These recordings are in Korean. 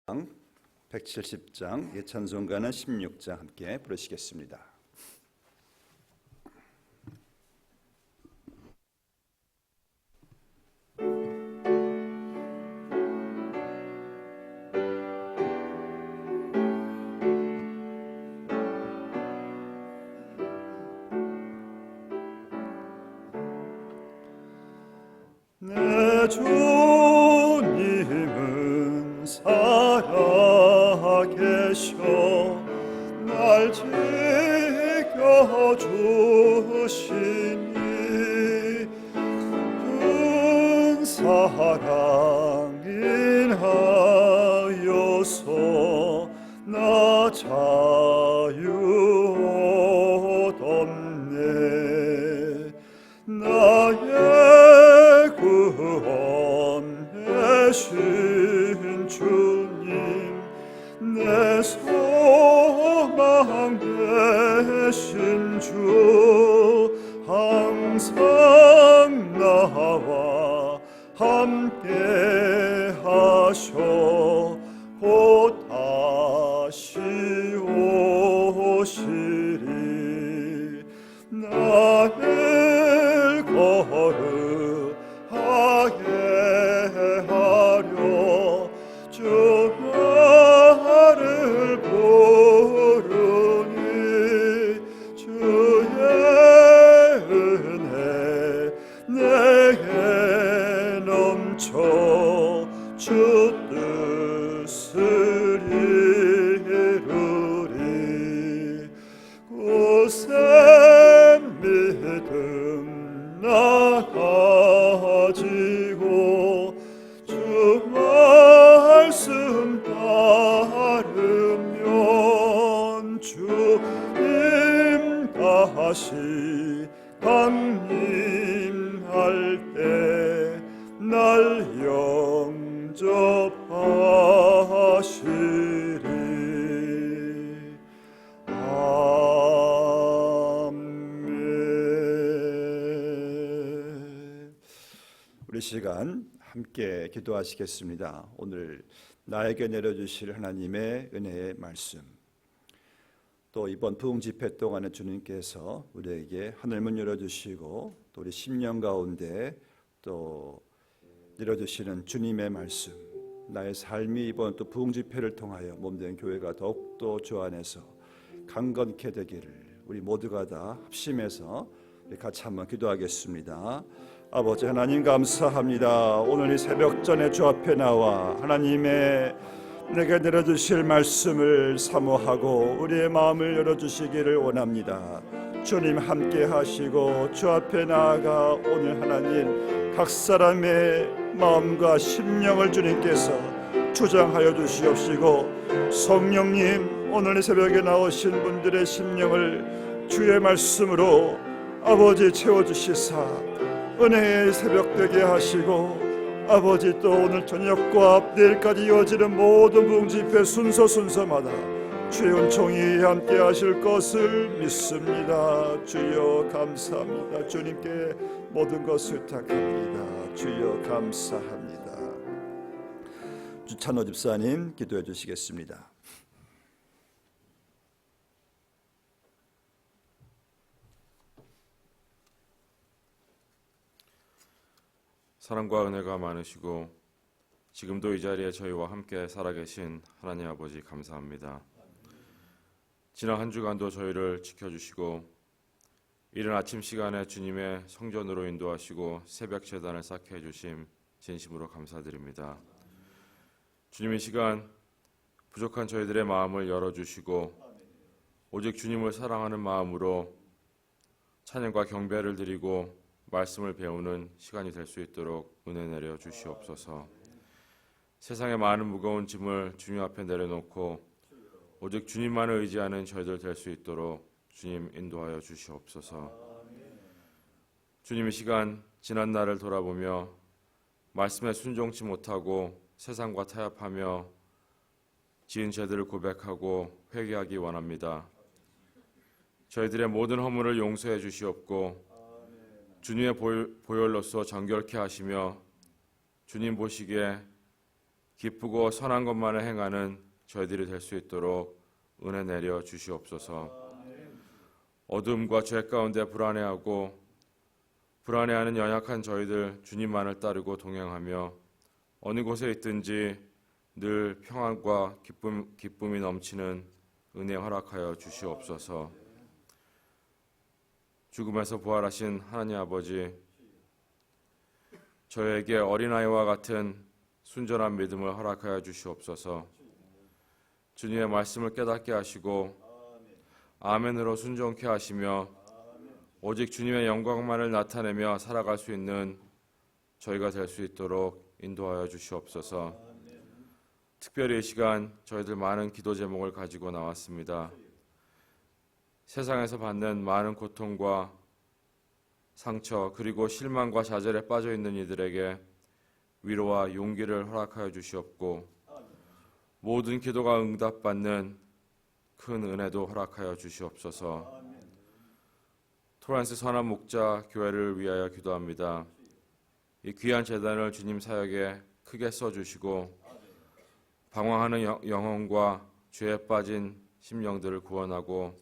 170장, 예찬송가는 16장 함께 부르시겠습니다. 내 주님은 살아계셔 날 지켜주시니 큰 사랑 인하여서 나 자유 얻었네. 나의 구원 되신 주님, 내 소망 되신 주, 항상 나와 함께 하셔 곧 다시 오시리. 나를 거룩하게 하려 주 나를 부르니 주의 은혜 내게 넘쳐 주 뜻을 이루리. 고센 믿음 나 가지고 주 말씀 따르면 주님 다시 강림할 때 날 영접하시리. 우리 시간 함께 기도하시겠습니다. 오늘 나에게 내려주실 하나님의 은혜의 말씀, 또 이번 부흥 집회 동안에 주님께서 우리에게 하늘문 열어주시고 또 우리 심령 가운데 또 내려주시는 주님의 말씀, 나의 삶이 이번 또 부흥 집회를 통하여 몸된 교회가 더욱더 주 안에서 강건케 되기를 우리 모두가 다 합심해서 같이 한번 기도하겠습니다. 아버지 하나님 감사합니다. 오늘 이 새벽전에 주 앞에 나와 하나님의 내게 내려주실 말씀을 사모하고 우리의 마음을 열어주시기를 원합니다. 주님 함께 하시고 주 앞에 나아가 오늘 하나님 각 사람의 마음과 심령을 주님께서 주장하여 주시옵시고, 성령님 오늘 이 새벽에 나오신 분들의 심령을 주의 말씀으로 아버지 채워주시사 은혜의 새벽 되게 하시고, 아버지 또 오늘 저녁과 내일까지 이어지는 모든 부흥 집회 순서마다 주의 은총이 함께 하실 것을 믿습니다. 주여 감사합니다. 주님께 모든 것을 부탁합니다. 주여 감사합니다. 주찬호 집사님 기도해 주시겠습니다. 사랑과 은혜가 많으시고 지금도 이 자리에 저희와 함께 살아계신 하나님 아버지 감사합니다. 지난 한 주간도 저희를 지켜주시고 이른 아침 시간에 주님의 성전으로 인도하시고 새벽 제단을 쌓게 해주심 진심으로 감사드립니다. 주님, 이 시간 부족한 저희들의 마음을 열어주시고 오직 주님을 사랑하는 마음으로 찬양과 경배를 드리고 말씀을 배우는 시간이 될 수 있도록 은혜 내려 주시옵소서. 세상의 많은 무거운 짐을 주님 앞에 내려놓고 오직 주님만을 의지하는 저희들 될 수 있도록 주님 인도하여 주시옵소서. 주님, 이 시간 지난 날을 돌아보며 말씀에 순종치 못하고 세상과 타협하며 지은 죄들을 고백하고 회개하기 원합니다. 저희들의 모든 허물을 용서해 주시옵고 주님의 보혈로서 정결케 하시며 주님 보시기에 기쁘고 선한 것만을 행하는 저희들이 될 수 있도록 은혜 내려 주시옵소서. 어둠과 죄 가운데 불안해하는 연약한 저희들 주님만을 따르고 동행하며 어느 곳에 있든지 늘 평안과 기쁨이 넘치는 은혜 허락하여 주시옵소서. 죽음에서 부활하신 하나님 아버지, 저에게 어린아이와 같은 순전한 믿음을 허락하여 주시옵소서. 주님의 말씀을 깨닫게 하시고 아멘으로 순종케 하시며 오직 주님의 영광만을 나타내며 살아갈 수 있는 저희가 될 수 있도록 인도하여 주시옵소서. 특별히 이 시간 저희들 많은 기도 제목을 가지고 나왔습니다. 세상에서 받는 많은 고통과 상처 그리고 실망과 좌절에 빠져 있는 이들에게 위로와 용기를 허락하여 주시옵고 모든 기도가 응답받는 큰 은혜도 허락하여 주시옵소서. 토란스 선한 목자 교회를 위하여 기도합니다. 이 귀한 재단을 주님 사역에 크게 써주시고 방황하는 영혼과 죄에 빠진 심령들을 구원하고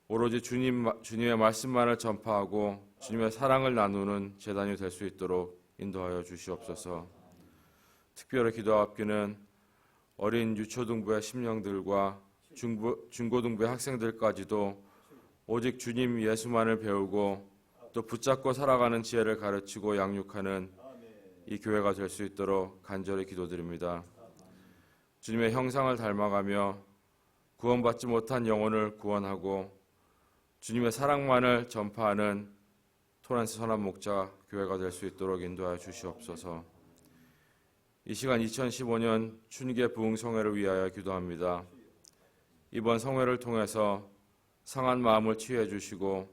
오로지 주님의 말씀만을 전파하고 주님의 사랑을 나누는 재단이 될 수 있도록 인도하여 주시옵소서. 특별히 기도합기는 어린 유초등부의 심령들과 중고등부의 학생들까지도 오직 주님 예수만을 배우고 또 붙잡고 살아가는 지혜를 가르치고 양육하는 이 교회가 될 수 있도록 간절히 기도드립니다. 주님의 형상을 닮아가며 구원받지 못한 영혼을 구원하고 주님의 사랑만을 전파하는 토란스 선한 목자 교회가 될 수 있도록 인도하여 주시옵소서. 이 시간 2015년 춘계 부흥성회를 위하여 기도합니다. 이번 성회를 통해서 상한 마음을 치유해 주시고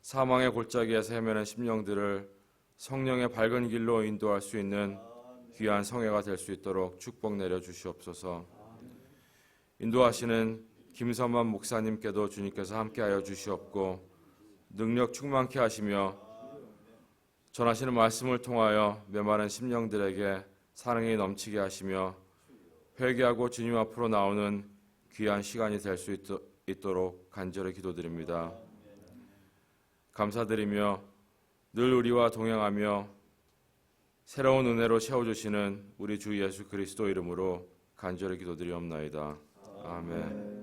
사망의 골짜기에서 헤매는 심령들을 성령의 밝은 길로 인도할 수 있는 귀한 성회가 될 수 있도록 축복 내려 주시옵소서. 인도하시는 김선만 목사님께도 주님께서 함께하여 주시옵고 능력 충만케 하시며 전하시는 말씀을 통하여 메마른 심령들에게 사랑이 넘치게 하시며 회개하고 주님 앞으로 나오는 귀한 시간이 될 수 있도록 간절히 기도드립니다. 감사드리며 늘 우리와 동행하며 새로운 은혜로 채워주시는 우리 주 예수 그리스도 이름으로 간절히 기도드리옵나이다. 아멘.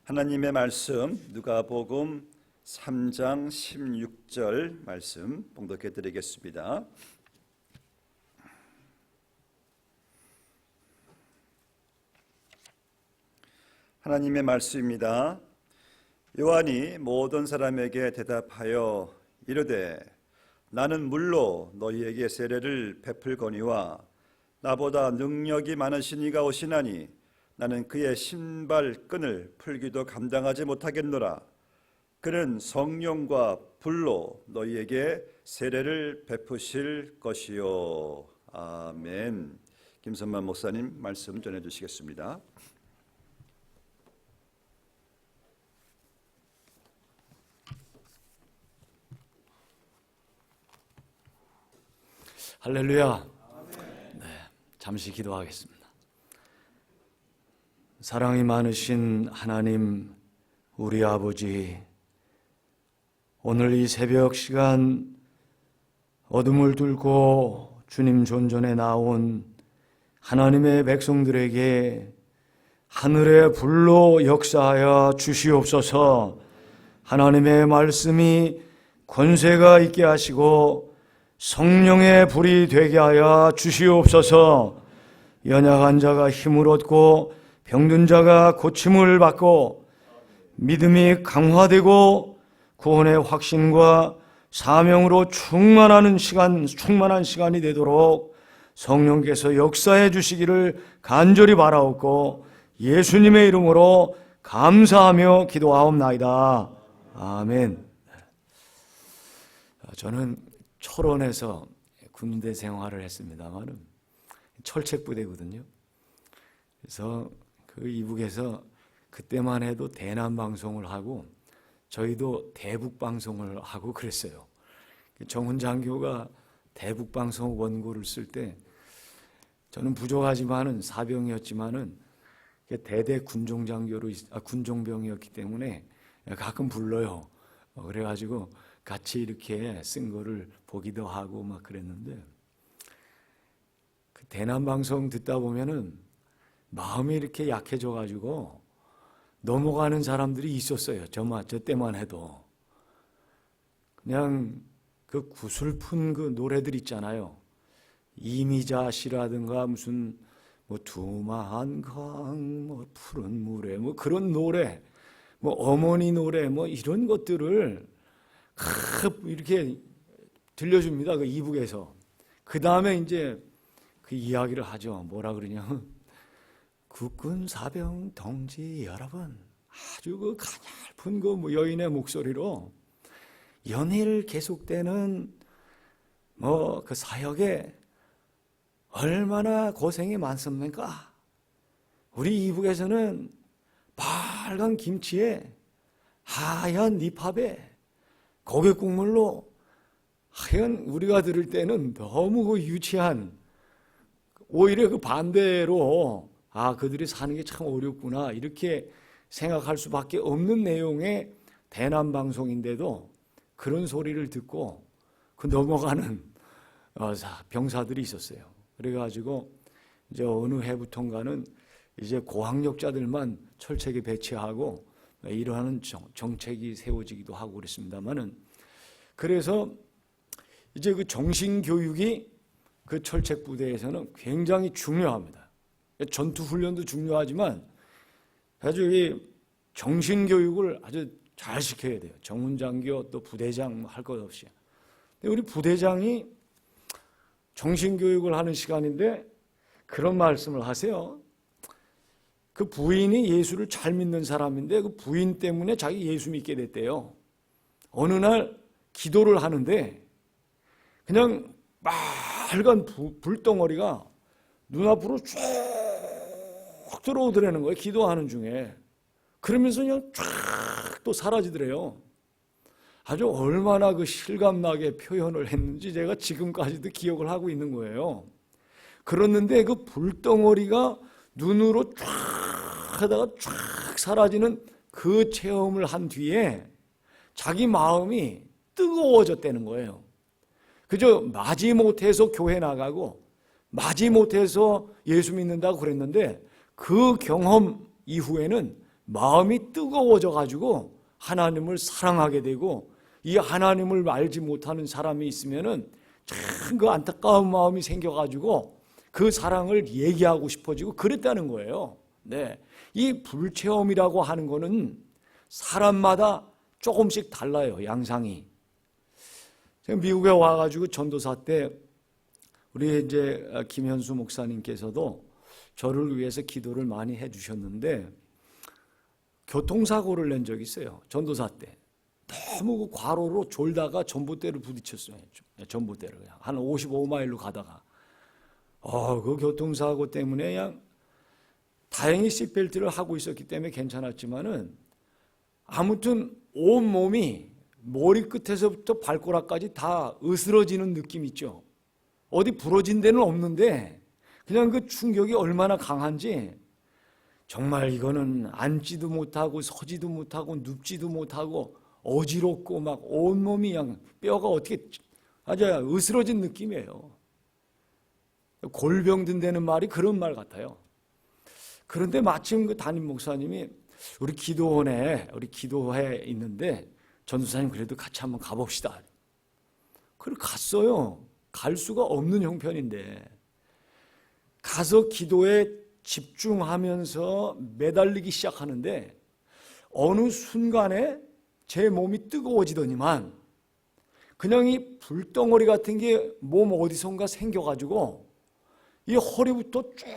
하나님의 말씀 누가복음 3장 16절 말씀 봉독해 드리겠습니다. 하나님의 말씀입니다. 요한이 모든 사람에게 대답하여 이르되 나는 물로 너희에게 세례를 베풀거니와 나보다 능력이 많으신 이가 오시나니 나는 그의 신발끈을 풀기도 감당하지 못하겠노라. 그는 성령과 불로 너희에게 세례를 베푸실 것이요. 아멘. 김선만 목사님 말씀 전해 주시겠습니다. 할렐루야. 네, 잠시 기도하겠습니다. 사랑이 많으신 하나님, 우리 아버지, 오늘 이 새벽 시간 어둠을 뚫고 주님 존전에 나온 하나님의 백성들에게 하늘의 불로 역사하여 주시옵소서. 하나님의 말씀이 권세가 있게 하시고 성령의 불이 되게 하여 주시옵소서. 연약한 자가 힘을 얻고 병든 자가 고침을 받고 믿음이 강화되고 구원의 확신과 사명으로 충만한 시간이 되도록 성령께서 역사해 주시기를 간절히 바라옵고 예수님의 이름으로 감사하며 기도하옵나이다. 아멘. 저는 철원에서 군대 생활을 했습니다만 철책부대거든요. 그래서 그 이북에서 그때만 해도 대남 방송을 하고 저희도 대북 방송을 하고 그랬어요. 정훈 장교가 대북 방송 원고를 쓸 때 저는 부족하지만은 사병이었지만은 대대 군종병이었기 때문에 가끔 불러요. 그래가지고 같이 이렇게 쓴 거를 보기도 하고 막 그랬는데 그 대남 방송 듣다 보면은 마음이 이렇게 약해져가지고 넘어가는 사람들이 있었어요. 저 때만 해도 그냥 그 구슬픈 그 노래들 있잖아요. 이미자 씨라든가 무슨 뭐 두마한 강, 뭐 푸른 물에 뭐 그런 노래, 뭐 어머니 노래 뭐 이런 것들을 이렇게 들려줍니다. 그 이북에서. 그 다음에 이제 그 이야기를 하죠. 뭐라 그러냐? 국군 사병 동지 여러분, 아주 그 가냘픈 그 뭐 여인의 목소리로 연일 계속되는 뭐 그 사역에 얼마나 고생이 많습니까? 우리 이북에서는 빨간 김치에 하얀 니밥에 고개 국물로 하얀 우리가 들을 때는 너무 그 유치한 오히려 그 반대로 그들이 사는 게 참 어렵구나 이렇게 생각할 수밖에 없는 내용의 대남 방송인데도 그런 소리를 듣고 그 넘어가는 병사들이 있었어요. 그래가지고 이제 어느 해부턴가는 이제 고학력자들만 철책에 배치하고 이러한 정책이 세워지기도 하고 그랬습니다만은 그래서 이제 그 정신교육이 그 철책 부대에서는 굉장히 중요합니다. 전투 훈련도 중요하지만 아주 이 정신교육을 아주 잘 시켜야 돼요. 정훈장교 또 부대장 할 것 없이. 근데 우리 부대장이 정신교육을 하는 시간인데 그런 말씀을 하세요. 그 부인이 예수를 잘 믿는 사람인데 그 부인 때문에 자기 예수 믿게 됐대요. 어느 날 기도를 하는데 그냥 빨간 불덩어리가 눈앞으로 쭉 들어오더라는 거예요. 기도하는 중에. 그러면서 그냥 쫙 또 사라지더래요. 아주 얼마나 그 실감나게 표현을 했는지 제가 지금까지도 기억을 하고 있는 거예요. 그랬는데 그 불덩어리가 눈으로 쫙 하다가 쫙 사라지는 그 체험을 한 뒤에 자기 마음이 뜨거워졌다는 거예요. 그저 마지못해서 교회 나가고 마지못해서 예수 믿는다고 그랬는데 그 경험 이후에는 마음이 뜨거워져 가지고 하나님을 사랑하게 되고 이 하나님을 알지 못하는 사람이 있으면은 참 그 안타까운 마음이 생겨가지고 그 사랑을 얘기하고 싶어지고 그랬다는 거예요. 네, 이 불체험이라고 하는 거는 사람마다 조금씩 달라요. 양상이. 제가 미국에 와가지고 전도사 때 우리 이제 김현수 목사님께서도 저를 위해서 기도를 많이 해주셨는데 교통사고를 낸 적이 있어요. 전도사 때. 너무 그 과로로 졸다가 전봇대를 부딪혔어요. 전봇대를 그냥 한 55마일로 가다가 그 교통사고 때문에 그냥 다행히 시트벨트를 하고 있었기 때문에 괜찮았지만은 아무튼 온 몸이 머리끝에서부터 발가락까지 다 으스러지는 느낌 있죠. 어디 부러진 데는 없는데 그냥 그 충격이 얼마나 강한지 정말 이거는 앉지도 못하고 서지도 못하고 눕지도 못하고 어지럽고 막 온몸이 그냥 뼈가 어떻게 아주 으스러진 느낌이에요. 골병 든다는 말이 그런 말 같아요. 그런데 마침 그 담임 목사님이 우리 기도회에 있는데 전도사님 그래도 같이 한번 가봅시다. 그래 갔어요. 갈 수가 없는 형편인데 가서 기도에 집중하면서 매달리기 시작하는데 어느 순간에 제 몸이 뜨거워지더니만 그냥 이 불덩어리 같은 게 몸 어디선가 생겨가지고 이 허리부터 쭉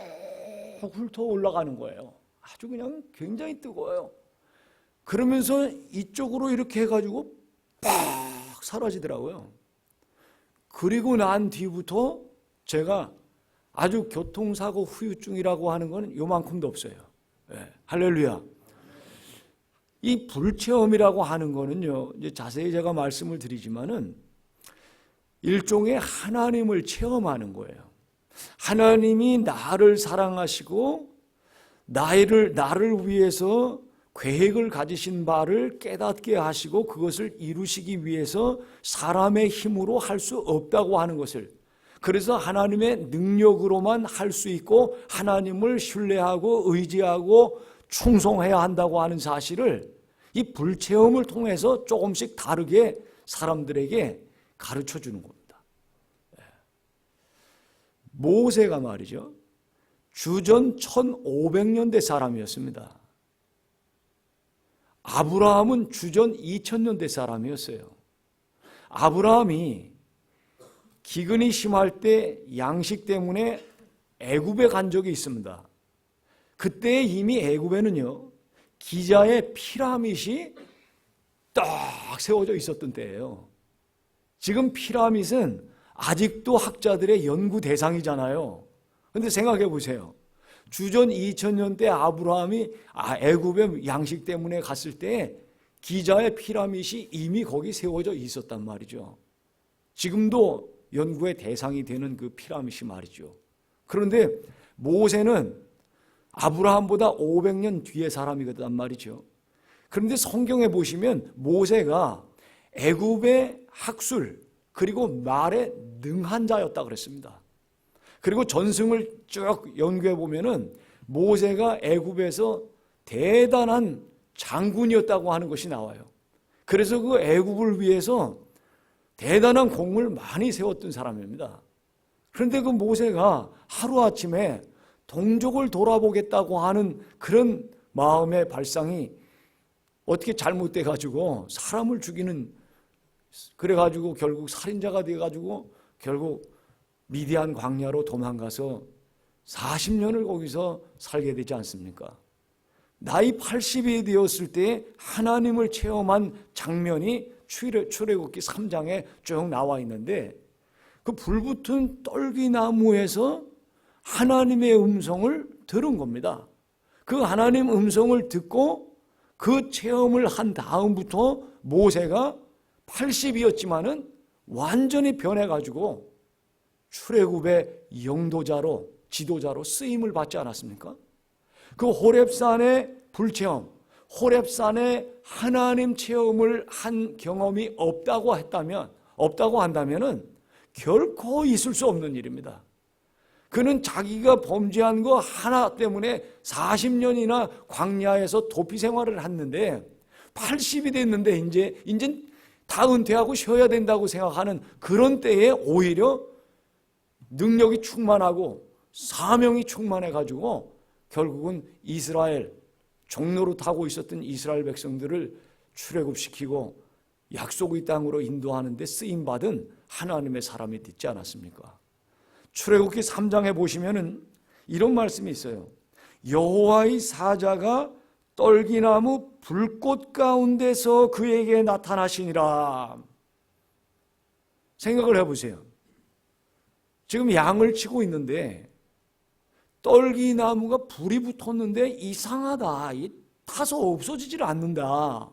훑어 올라가는 거예요. 아주 그냥 굉장히 뜨거워요. 그러면서 이쪽으로 이렇게 해가지고 팍 사라지더라고요. 그리고 난 뒤부터 제가 아주 교통사고 후유증이라고 하는 건 요만큼도 없어요. 할렐루야. 이 불체험이라고 하는 거는요, 이제 자세히 제가 말씀을 드리지만은 일종의 하나님을 체험하는 거예요. 하나님이 나를 사랑하시고 나를 위해서 계획을 가지신 바를 깨닫게 하시고 그것을 이루시기 위해서 사람의 힘으로 할 수 없다고 하는 것을, 그래서 하나님의 능력으로만 할 수 있고 하나님을 신뢰하고 의지하고 충성해야 한다고 하는 사실을 이 불체험을 통해서 조금씩 다르게 사람들에게 가르쳐 주는 겁니다. 모세가 말이죠, 주전 1500년대 사람이었습니다. 아브라함은 주전 2000년대 사람이었어요. 아브라함이 기근이 심할 때 양식 때문에 애굽에 간 적이 있습니다. 그때 이미 애굽에는요, 기자의 피라밋이 딱 세워져 있었던 때예요. 지금 피라밋은 아직도 학자들의 연구 대상이잖아요. 그런데 생각해 보세요. 주전 2000년 때 아브라함이 애굽에 양식 때문에 갔을 때 기자의 피라밋이 이미 거기 세워져 있었단 말이죠. 지금도 연구의 대상이 되는 그 피라밋이 말이죠. 그런데 모세는 아브라함보다 500년 뒤의 사람이거든 말이죠. 그런데 성경에 보시면 모세가 애굽의 학술 그리고 말에 능한 자였다 그랬습니다. 그리고 전승을 쭉 연구해 보면은 모세가 애굽에서 대단한 장군이었다고 하는 것이 나와요. 그래서 그 애굽을 위해서 대단한 공을 많이 세웠던 사람입니다. 그런데 그 모세가 하루아침에 동족을 돌아보겠다고 하는 그런 마음의 발상이 어떻게 잘못돼 가지고 사람을 죽이는, 그래 가지고 결국 살인자가 돼 가지고 결국 미디안 광야로 도망가서 40년을 거기서 살게 되지 않습니까? 나이 80이 되었을 때 하나님을 체험한 장면이 출애굽기 3장에 쭉 나와 있는데, 그 불붙은 떨기나무에서 하나님의 음성을 들은 겁니다. 그 하나님 음성을 듣고 그 체험을 한 다음부터 모세가 80이었지만은 완전히 변해가지고 출애굽의 영도자로, 지도자로 쓰임을 받지 않았습니까? 그 호렙산의 불체험, 호렙산에 하나님 체험을 한 경험이 없다고 한다면은 결코 있을 수 없는 일입니다. 그는 자기가 범죄한 거 하나 때문에 40년이나 광야에서 도피 생활을 했는데 80이 됐는데 이제 다 은퇴하고 쉬어야 된다고 생각하는 그런 때에 오히려 능력이 충만하고 사명이 충만해가지고 결국은 이스라엘 종로로 타고 있었던 이스라엘 백성들을 출애굽시키고 약속의 땅으로 인도하는 데 쓰임받은 하나님의 사람이 되지 않았습니까? 출애굽기 3장에 보시면은 이런 말씀이 있어요. 여호와의 사자가 떨기나무 불꽃 가운데서 그에게 나타나시니라. 생각을 해보세요. 지금 양을 치고 있는데 떨기나무가 불이 붙었는데 이상하다. 타서 없어지질 않는다.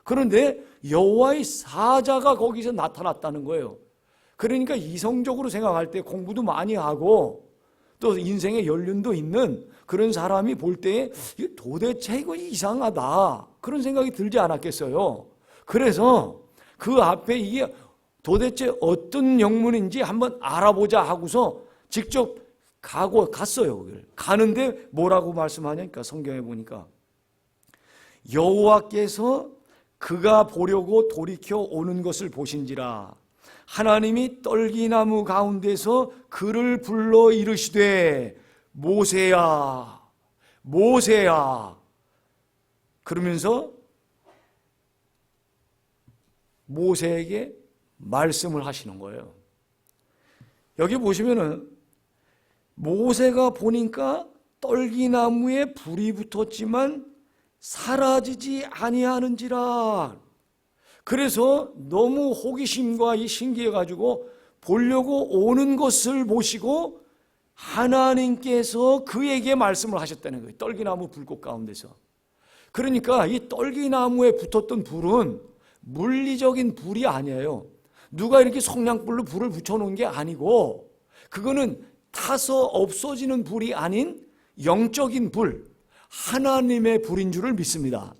그런데 여호와의 사자가 거기서 나타났다는 거예요. 그러니까 이성적으로 생각할 때 공부도 많이 하고 또 인생의 연륜도 있는 그런 사람이 볼 때 도대체 이거 이상하다. 그런 생각이 들지 않았겠어요. 그래서 그 앞에 이게 도대체 어떤 영문인지 한번 알아보자 하고서 직접 갔어요. 거기를. 가는데 뭐라고 말씀하냐니까 성경에 보니까 여호와께서 그가 보려고 돌이켜 오는 것을 보신지라 하나님이 떨기나무 가운데서 그를 불러 이르시되 모세야 모세야 그러면서 모세에게 말씀을 하시는 거예요. 여기 보시면은 모세가 보니까 떨기나무에 불이 붙었지만 사라지지 아니하는지라. 그래서 너무 호기심과 신기해가지고 보려고 오는 것을 보시고 하나님께서 그에게 말씀을 하셨다는 거예요. 떨기나무 불꽃 가운데서. 그러니까 이 떨기나무에 붙었던 불은 물리적인 불이 아니에요. 누가 이렇게 성냥불로 불을 붙여놓은 게 아니고 그거는 타서 없어지는 불이 아닌 영적인 불, 하나님의 불인 줄을 믿습니다.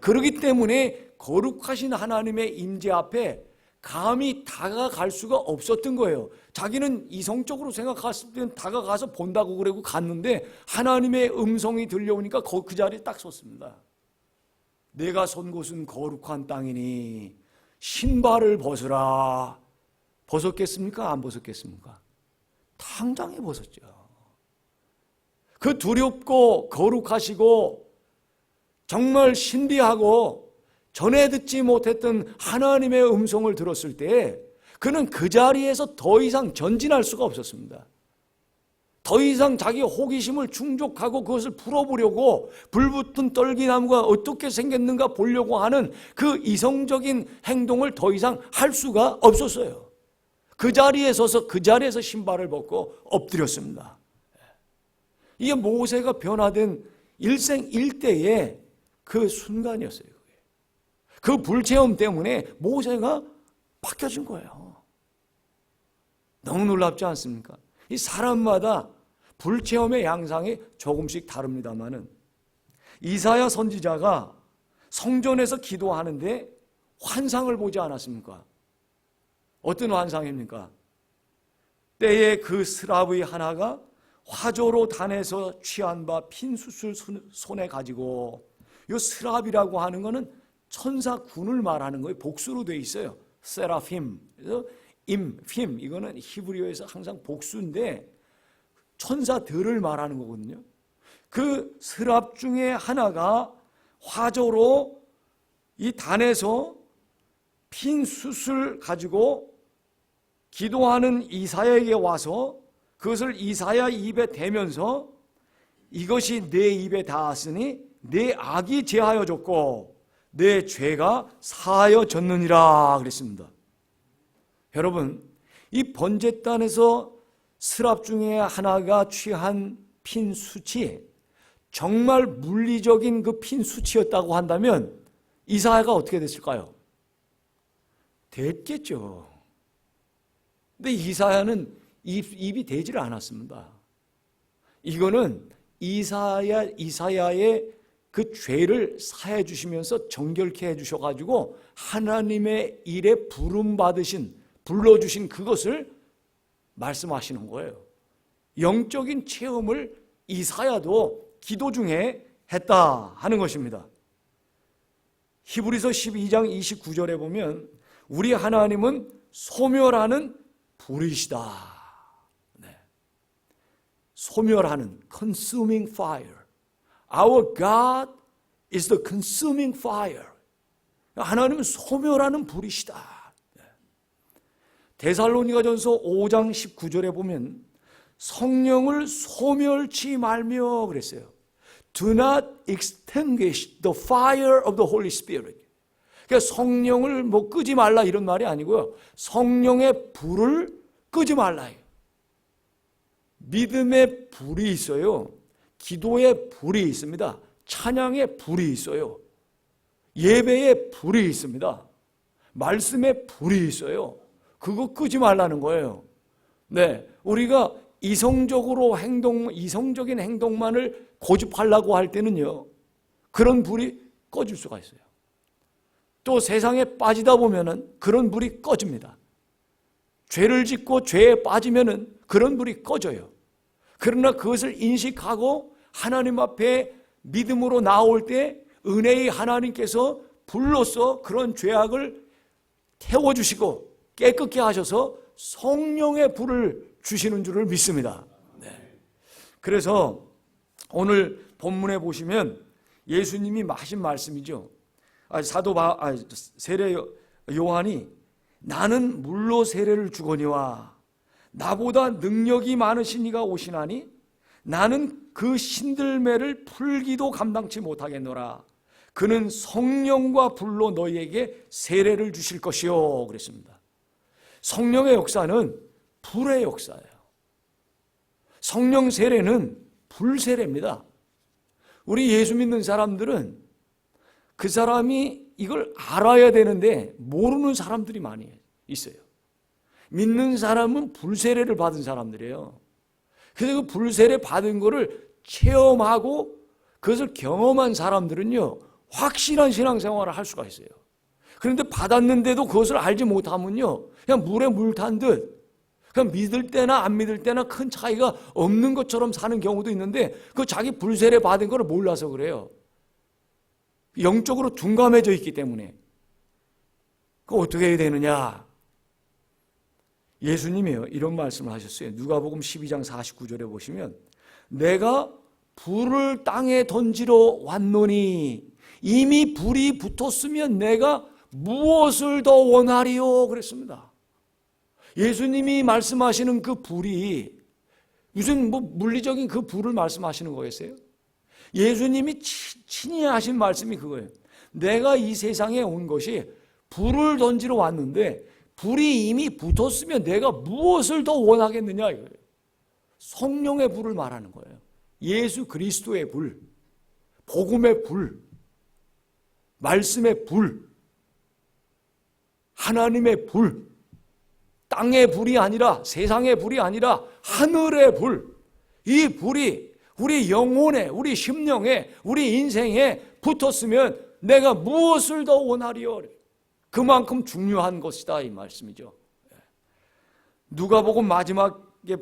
그렇기 때문에 거룩하신 하나님의 임재 앞에 감히 다가갈 수가 없었던 거예요. 자기는 이성적으로 생각했을 때는 다가가서 본다고 그러고 갔는데 하나님의 음성이 들려오니까 그 자리에 딱 섰습니다. 내가 선 곳은 거룩한 땅이니 신발을 벗으라. 벗었겠습니까? 안 벗었겠습니까? 당장에 벗었죠. 그 두렵고 거룩하시고 정말 신비하고 전에 듣지 못했던 하나님의 음성을 들었을 때 그는 그 자리에서 더 이상 전진할 수가 없었습니다. 더 이상 자기 호기심을 충족하고 그것을 풀어보려고 불붙은 떨기나무가 어떻게 생겼는가 보려고 하는 그 이성적인 행동을 더 이상 할 수가 없었어요. 그 자리에 서서 그 자리에서 신발을 벗고 엎드렸습니다. 이게 모세가 변화된 일생일대의 그 순간이었어요. 그 불체험 때문에 모세가 바뀌어진 거예요. 너무 놀랍지 않습니까? 이 사람마다 불체험의 양상이 조금씩 다릅니다만은 이사야 선지자가 성전에서 기도하는데 환상을 보지 않았습니까? 어떤 환상입니까? 때에 그 스랍의 하나가 화조로 단에서 취한 바 핀 숯을 손에 가지고, 이 스랍이라고 하는 것은 천사군을 말하는 거예요. 복수로 되어 있어요. 세라핌. 그래서 핌, 이거는 히브리어에서 항상 복수인데 천사들을 말하는 거거든요. 그 스랍 중에 하나가 화조로 이 단에서 핀 숯을 가지고 기도하는 이사야에게 와서 그것을 이사야 입에 대면서 이것이 내 입에 닿았으니 내 악이 제하여졌고 내 죄가 사하여졌느니라 그랬습니다. 여러분, 이 번제단에서 스랍 중에 하나가 취한 핀 숯이 정말 물리적인 그 핀 숯이었다고 한다면 이사야가 어떻게 됐을까요? 됐겠죠. 근데 이사야는 입이 되지를 않았습니다. 이거는 이사야의 그 죄를 사해 주시면서 정결케 해 주셔가지고 하나님의 일에 불러주신 그것을 말씀하시는 거예요. 영적인 체험을 이사야도 기도 중에 했다 하는 것입니다. 히브리서 12장 29절에 보면 우리 하나님은 소멸하는 불이시다. 네. 소멸하는 consuming fire. Our God is the consuming fire. 하나님은 소멸하는 불이시다. 네. 데살로니가전서 5장 19절에 보면 성령을 소멸치 말며 그랬어요. Do not extinguish the fire of the Holy Spirit. 그러니까 성령을 끄지 말라 이런 말이 아니고요. 성령의 불을 끄지 말라. 믿음의 불이 있어요. 기도의 불이 있습니다. 찬양의 불이 있어요. 예배의 불이 있습니다. 말씀의 불이 있어요. 그거 끄지 말라는 거예요. 네, 우리가 이성적인 행동만을 고집하려고 할 때는요, 그런 불이 꺼질 수가 있어요. 또 세상에 빠지다 보면은 그런 불이 꺼집니다. 죄를 짓고 죄에 빠지면은 그런 불이 꺼져요. 그러나 그것을 인식하고 하나님 앞에 믿음으로 나올 때 은혜의 하나님께서 불로써 그런 죄악을 태워주시고 깨끗게 하셔서 성령의 불을 주시는 줄을 믿습니다. 네. 그래서 오늘 본문에 보시면 예수님이 하신 말씀이죠. 세례 요한이 나는 물로 세례를 주거니와 나보다 능력이 많으신 이가 오시나니 나는 그 신들매를 풀기도 감당치 못하겠노라. 그는 성령과 불로 너희에게 세례를 주실 것이요 그랬습니다. 성령의 역사는 불의 역사예요. 성령 세례는 불세례입니다. 우리 예수 믿는 사람들은 그 사람이 이걸 알아야 되는데 모르는 사람들이 많이 있어요. 믿는 사람은 불세례를 받은 사람들이에요. 그래서 그 불세례 받은 거를 체험하고 그것을 경험한 사람들은요, 확실한 신앙생활을 할 수가 있어요. 그런데 받았는데도 그것을 알지 못하면요, 그냥 물에 물 탄 듯, 그냥 믿을 때나 안 믿을 때나 큰 차이가 없는 것처럼 사는 경우도 있는데, 그 자기 불세례 받은 거를 몰라서 그래요. 영적으로 둔감해져 있기 때문에. 그 어떻게 해야 되느냐? 예수님이요, 이런 말씀을 하셨어요. 누가복음 12장 49절에 보시면, 내가 불을 땅에 던지러 왔노니 이미 불이 붙었으면 내가 무엇을 더 원하리요? 그랬습니다. 예수님이 말씀하시는 그 불이 무슨 물리적인 그 불을 말씀하시는 거겠어요? 예수님이 친히 하신 말씀이 그거예요. 내가 이 세상에 온 것이 불을 던지러 왔는데 불이 이미 붙었으면 내가 무엇을 더 원하겠느냐 이거예요. 성령의 불을 말하는 거예요. 예수 그리스도의 불, 복음의 불, 말씀의 불, 하나님의 불, 땅의 불이 아니라, 세상의 불이 아니라 하늘의 불. 이 불이 우리 영혼에, 우리 심령에, 우리 인생에 붙었으면 내가 무엇을 더 원하리요? 그만큼 중요한 것이다 이 말씀이죠. 누가복음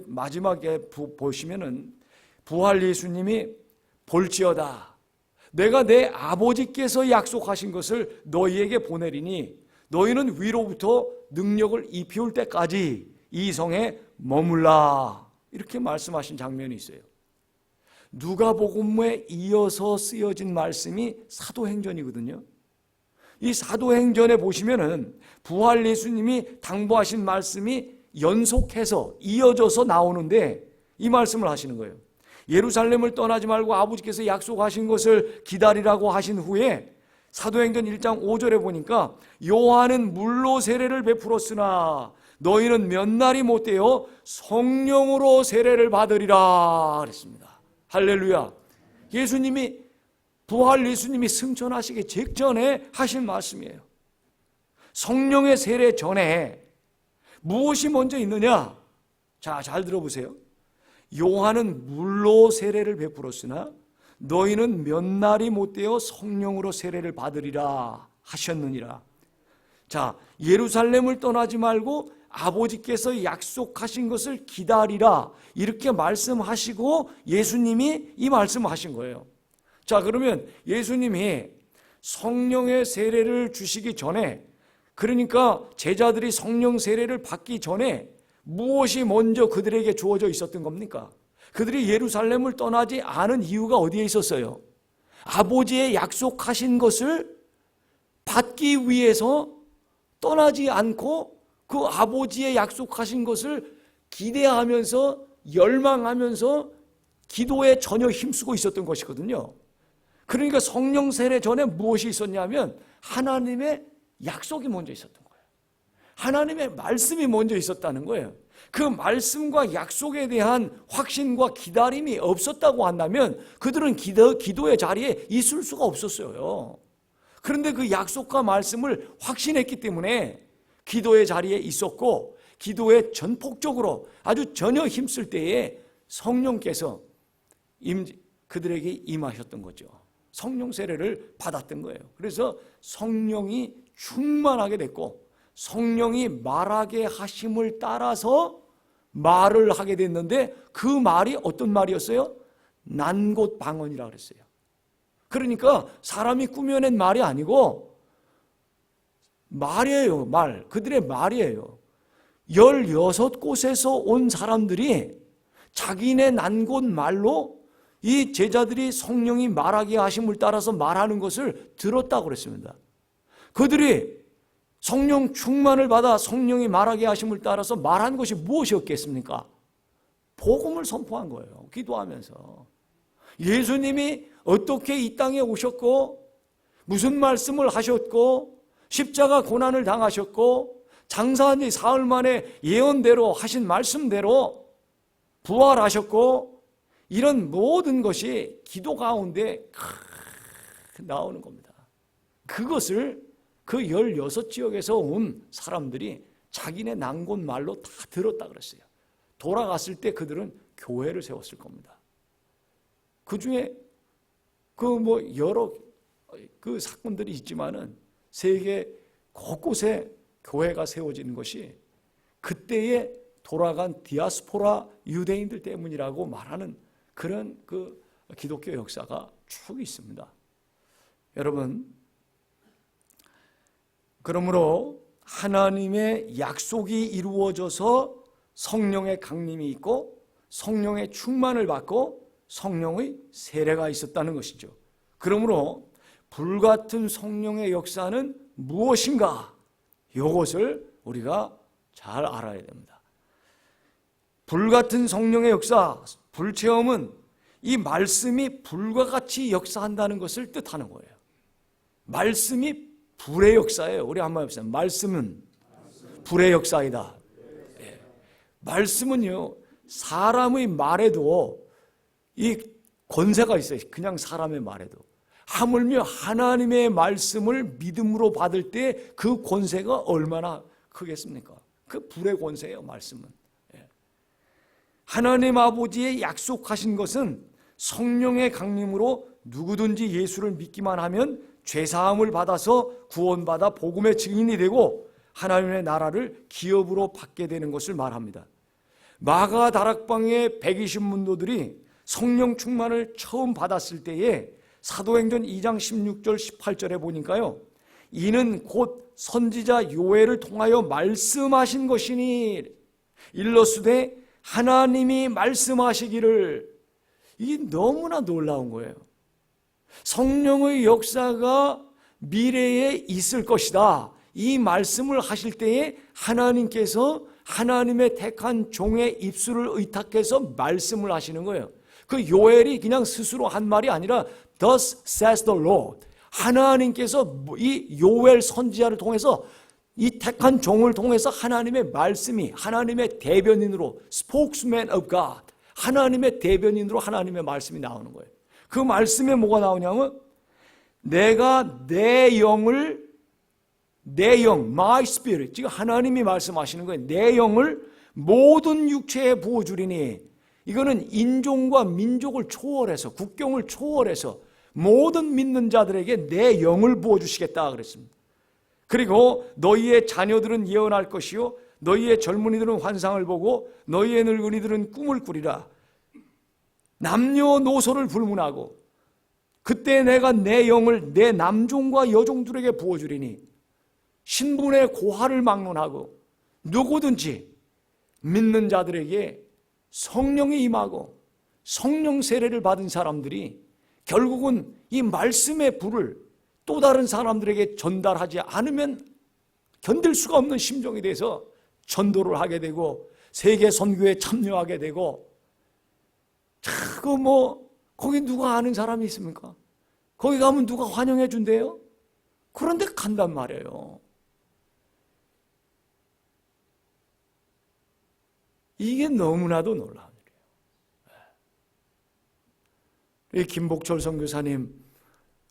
마지막에 보시면은 부활 예수님이 볼지어다 내가 내 아버지께서 약속하신 것을 너희에게 보내리니 너희는 위로부터 능력을 입혀올 때까지 이 성에 머물라, 이렇게 말씀하신 장면이 있어요. 누가복음에 이어서 쓰여진 말씀이 사도행전이거든요. 이 사도행전에 보시면은 부활 예수님이 당부하신 말씀이 연속해서 이어져서 나오는데 이 말씀을 하시는 거예요. 예루살렘을 떠나지 말고 아버지께서 약속하신 것을 기다리라고 하신 후에 사도행전 1장 5절에 보니까 요한은 물로 세례를 베풀었으나 너희는 몇 날이 못되어 성령으로 세례를 받으리라 그랬습니다. 할렐루야. 예수님이 부활 예수님이 승천하시기 직전에 하신 말씀이에요. 성령의 세례 전에 무엇이 먼저 있느냐? 자, 잘 들어보세요. 요한은 물로 세례를 베풀었으나 너희는 몇 날이 못되어 성령으로 세례를 받으리라 하셨느니라. 자, 예루살렘을 떠나지 말고 아버지께서 약속하신 것을 기다리라, 이렇게 말씀하시고 예수님이 이 말씀을 하신 거예요. 자, 그러면 예수님이 성령의 세례를 주시기 전에, 그러니까 제자들이 성령 세례를 받기 전에 무엇이 먼저 그들에게 주어져 있었던 겁니까? 그들이 예루살렘을 떠나지 않은 이유가 어디에 있었어요? 아버지의 약속하신 것을 받기 위해서 떠나지 않고 그 아버지의 약속하신 것을 기대하면서 열망하면서 기도에 전혀 힘쓰고 있었던 것이거든요. 그러니까 성령 세례 전에 무엇이 있었냐면 하나님의 약속이 먼저 있었던 거예요. 하나님의 말씀이 먼저 있었다는 거예요. 그 말씀과 약속에 대한 확신과 기다림이 없었다고 한다면 그들은 기도의 자리에 있을 수가 없었어요. 그런데 그 약속과 말씀을 확신했기 때문에 기도의 자리에 있었고, 기도에 전폭적으로 아주 전혀 힘쓸 때에 성령께서 그들에게 임하셨던 거죠. 성령 세례를 받았던 거예요. 그래서 성령이 충만하게 됐고 성령이 말하게 하심을 따라서 말을 하게 됐는데 그 말이 어떤 말이었어요? 난곳 방언이라고 그랬어요. 그러니까 사람이 꾸며낸 말이 아니고 말이에요. 말. 그들의 말이에요. 16곳에서 온 사람들이 자기네 난곳 말로 이 제자들이 성령이 말하게 하심을 따라서 말하는 것을 들었다고 그랬습니다. 그들이 성령 충만을 받아 성령이 말하게 하심을 따라서 말한 것이 무엇이었겠습니까? 복음을 선포한 거예요. 기도하면서. 예수님이 어떻게 이 땅에 오셨고 무슨 말씀을 하셨고 십자가 고난을 당하셨고 장사한 지 사흘 만에 예언대로 하신 말씀대로 부활하셨고 이런 모든 것이 기도 가운데 나오는 겁니다. 그것을 그 16지역에서 온 사람들이 자기네 난곳 말로 다 들었다 그랬어요. 돌아갔을 때 그들은 교회를 세웠을 겁니다. 그 중에 여러 그 사건들이 있지만은 세계 곳곳에 교회가 세워지는 것이 그때에 돌아간 디아스포라 유대인들 때문이라고 말하는 그런 그 기독교 역사가 쭉 있습니다. 여러분, 그러므로 하나님의 약속이 이루어져서 성령의 강림이 있고 성령의 충만을 받고 성령의 세례가 있었다는 것이죠. 그러므로 불같은 성령의 역사는 무엇인가? 이것을 우리가 잘 알아야 됩니다. 불같은 성령의 역사, 불체험은 이 말씀이 불과 같이 역사한다는 것을 뜻하는 거예요. 말씀이 불의 역사예요. 우리 한번 해보세요. 말씀은 불의 역사이다. 예. 말씀은요, 사람의 말에도 이 권세가 있어요. 그냥 사람의 말에도. 하물며 하나님의 말씀을 믿음으로 받을 때 그 권세가 얼마나 크겠습니까? 그 불의 권세예요, 말씀은. 예. 하나님 아버지의 약속하신 것은 성령의 강림으로 누구든지 예수를 믿기만 하면 죄사함을 받아서 구원받아 복음의 증인이 되고 하나님의 나라를 기업으로 받게 되는 것을 말합니다. 마가 다락방의 120문도들이 성령 충만을 처음 받았을 때에 사도행전 2장 16절 18절에 보니까요, 이는 곧 선지자 요엘을 통하여 말씀하신 것이니 일러스되 하나님이 말씀하시기를. 이게 너무나 놀라운 거예요. 성령의 역사가 미래에 있을 것이다. 이 말씀을 하실 때에 하나님께서 하나님의 택한 종의 입술을 의탁해서 말씀을 하시는 거예요. 그 요엘이 그냥 스스로 한 말이 아니라 Thus says the Lord. 하나님께서 이 요엘 선지자를 통해서 이 택한 종을 통해서 하나님의 말씀이 하나님의 대변인으로 spokesman of God, 하나님의 대변인으로 하나님의 말씀이 나오는 거예요. 그 말씀에 뭐가 나오냐면 내가 내 영, my spirit, 지금 하나님이 말씀하시는 거예요. 내 영을 모든 육체에 부어주리니, 이거는 인종과 민족을 초월해서 국경을 초월해서 모든 믿는 자들에게 내 영을 부어주시겠다 그랬습니다. 그리고 너희의 자녀들은 예언할 것이요 너희의 젊은이들은 환상을 보고 너희의 늙은이들은 꿈을 꾸리라. 남녀노소를 불문하고 그때 내가 내 영을 내 남종과 여종들에게 부어주리니 신분의 고하를 막론하고 누구든지 믿는 자들에게 성령이 임하고 성령 세례를 받은 사람들이 결국은 이 말씀의 불을 또 다른 사람들에게 전달하지 않으면 견딜 수가 없는 심정이 돼서 전도를 하게 되고 세계 선교에 참여하게 되고, 거기 누가 아는 사람이 있습니까? 거기 가면 누가 환영해 준대요? 그런데 간단 말이에요. 이게 너무나도 놀라운 일이에요. 이 김복철 선교사님,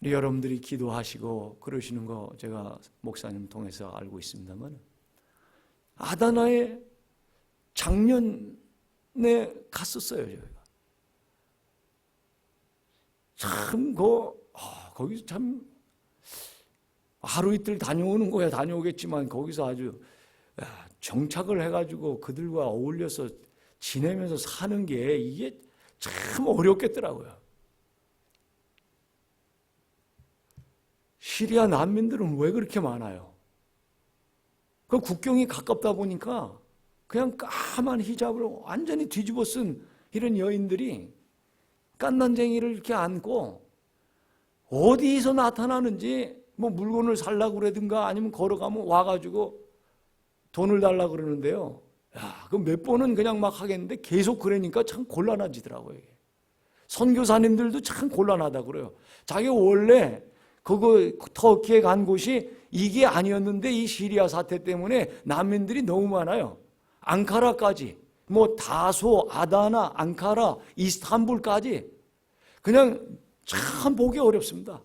여러분들이 기도하시고 그러시는 거 제가 목사님 통해서 알고 있습니다만, 아다나에 작년에 갔었어요. 저희가 참 거기서 참 하루 이틀 다녀오는 거야 다녀오겠지만 거기서 아주 정착을 해가지고 그들과 어울려서 지내면서 사는 게 이게 참 어렵겠더라고요. 시리아 난민들은 왜 그렇게 많아요? 그 국경이 가깝다 보니까 그냥 까만 히잡을 완전히 뒤집어 쓴 이런 여인들이 깐난쟁이를 이렇게 안고 어디서 나타나는지 물건을 살라고 그러든가 아니면 걸어가면 와가지고 돈을 달라고 그러는데요. 그 몇 번은 그냥 막 하겠는데 계속 그러니까 참 곤란해지더라고요. 선교사님들도 참 곤란하다 그래요. 자기가 원래 터키에 간 곳이 이게 아니었는데 이 시리아 사태 때문에 난민들이 너무 많아요. 앙카라까지 뭐 다소, 아다나, 앙카라, 이스탄불까지 그냥 참 보기 어렵습니다.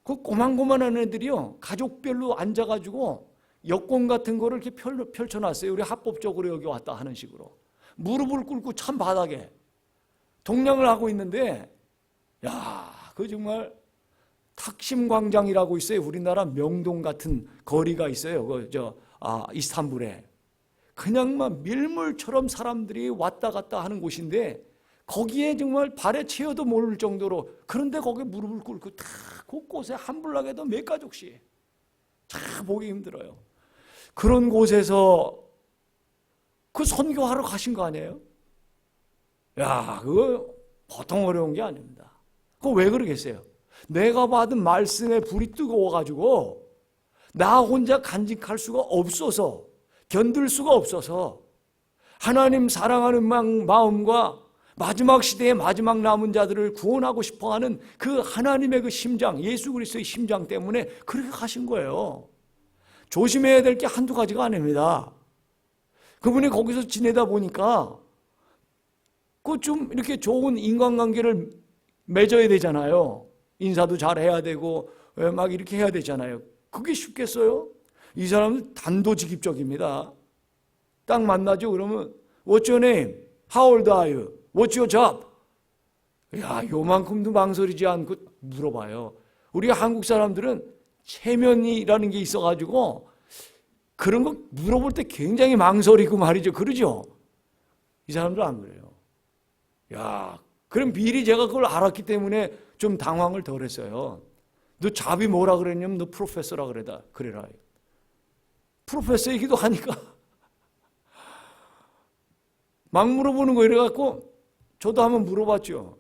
그 꼬만꼬만한 애들이요, 가족별로 앉아가지고 여권 같은 거를 이렇게 펼쳐놨어요. 우리 합법적으로 여기 왔다 하는 식으로. 무릎을 꿇고 참 바닥에 동냥을 하고 있는데, 야, 그 정말 탁심광장이라고 있어요. 우리나라 명동 같은 거리가 있어요. 이스탄불에. 그냥 막 밀물처럼 사람들이 왔다 갔다 하는 곳인데, 거기에 정말 발에 채여도 모를 정도로, 그런데 거기에 무릎을 꿇고 다 곳곳에 한 블락에도 몇 가족씩, 참 보기 힘들어요. 그런 곳에서 그 선교하러 가신 거 아니에요? 야, 그거 보통 어려운 게 아닙니다. 그거 왜 그러겠어요? 내가 받은 말씀에 불이 뜨거워가지고 나 혼자 간직할 수가 없어서, 견딜 수가 없어서 하나님 사랑하는 마음과 마지막 시대의 마지막 남은 자들을 구원하고 싶어하는 그 하나님의 그 심장, 예수 그리스도의 심장 때문에 그렇게 가신 거예요. 조심해야 될 게 한두 가지가 아닙니다. 그분이 거기서 지내다 보니까 그 좀 이렇게 좋은 인간관계를 맺어야 되잖아요. 인사도 잘 해야 되고 막 이렇게 해야 되잖아요. 그게 쉽겠어요? 이 사람은 단도직입적입니다. 딱 만나죠. 그러면 What's your name? How old are you? What's your job? 야, 요만큼도 망설이지 않고 물어봐요. 우리 한국 사람들은 체면이라는 게 있어가지고 그런 거 물어볼 때 굉장히 망설이고 말이죠. 그러죠? 이 사람들 안 그래요. 야, 그럼 미리 제가 그걸 알았기 때문에 좀 당황을 덜 했어요. 너 잡이 뭐라 그랬냐면 너 프로페서라 그래라. 프로페서이기도 하니까 막 물어보는 거 이래갖고 저도 한번 물어봤죠.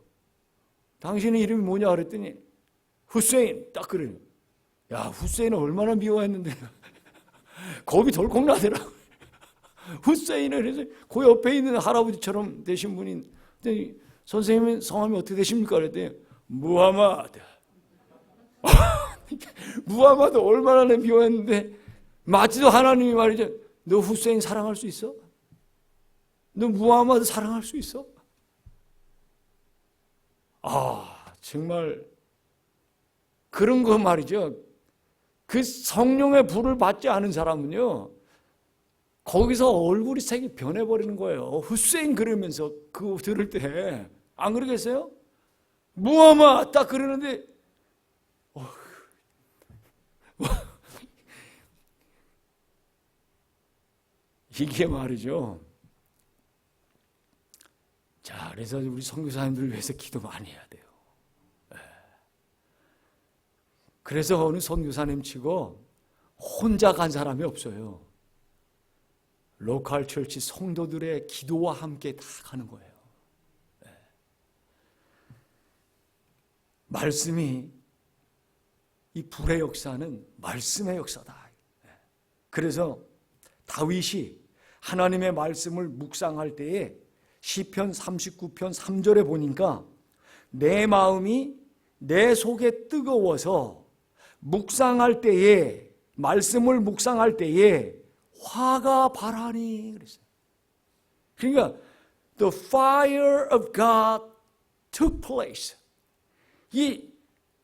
당신의 이름이 뭐냐 그랬더니 후세인 딱 그래요. 야, 후세인은 얼마나 미워했는데 겁이 덜컥 나더라고요. 후세인을 그래서 그 옆에 있는 할아버지처럼 되신 분이 선생님 성함이 어떻게 되십니까? 그랬더니 무하마드. 무하마드 얼마나 미워했는데 마치도 하나님이 말이죠. 너 후세인 사랑할 수 있어? 너 무하마드 사랑할 수 있어? 아, 정말 그런 거 말이죠. 그 성령의 불을 받지 않은 사람은요, 거기서 얼굴이 색이 변해버리는 거예요. 후세인 그러면서 그거 들을 때 안 그러겠어요? 무하마 딱 그러는데 이게 말이죠. 자, 그래서 우리 선교사님들을 위해서 기도 많이 해야 돼요. 그래서 어느 선교사님 치고 혼자 간 사람이 없어요. 로컬 철치 성도들의 기도와 함께 다 가는 거예요. 말씀이, 이 불의 역사는 말씀의 역사다. 그래서 다윗이 하나님의 말씀을 묵상할 때에 시편 39편 3절에 보니까 내 마음이 내 속에 뜨거워서 묵상할 때에, 말씀을 묵상할 때에 화가 발하니 그랬어요. 그러니까 the fire of God took place. 이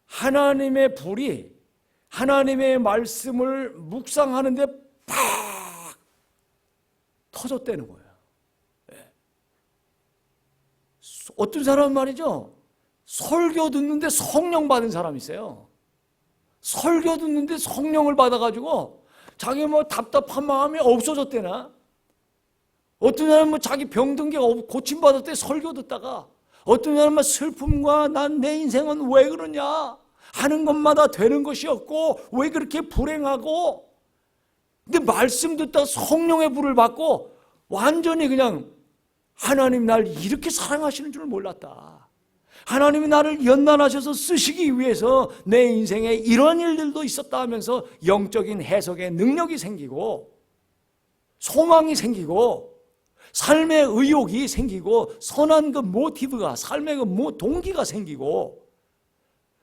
하나님의 불이 하나님의 말씀을 묵상하는데 팍 터졌다는 거예요. 어떤 사람은 말이죠, 설교 듣는데 성령 받은 사람이 있어요. 설교 듣는데 성령을 받아가지고 자기 뭐 답답한 마음이 없어졌대나, 어떤 사람은 뭐 자기 병든 게 고침받았대 설교 듣다가, 어떤 사람은 슬픔과 난 내 인생은 왜 그러냐, 하는 것마다 되는 것이 없고 왜 그렇게 불행하고, 근데 말씀 듣다 성령의 불을 받고 완전히 그냥 하나님 날 이렇게 사랑하시는 줄 몰랐다. 하나님이 나를 연단하셔서 쓰시기 위해서 내 인생에 이런 일들도 있었다 하면서 영적인 해석의 능력이 생기고 소망이 생기고 삶의 의욕이 생기고 선한 그 모티브가, 삶의 그 동기가 생기고,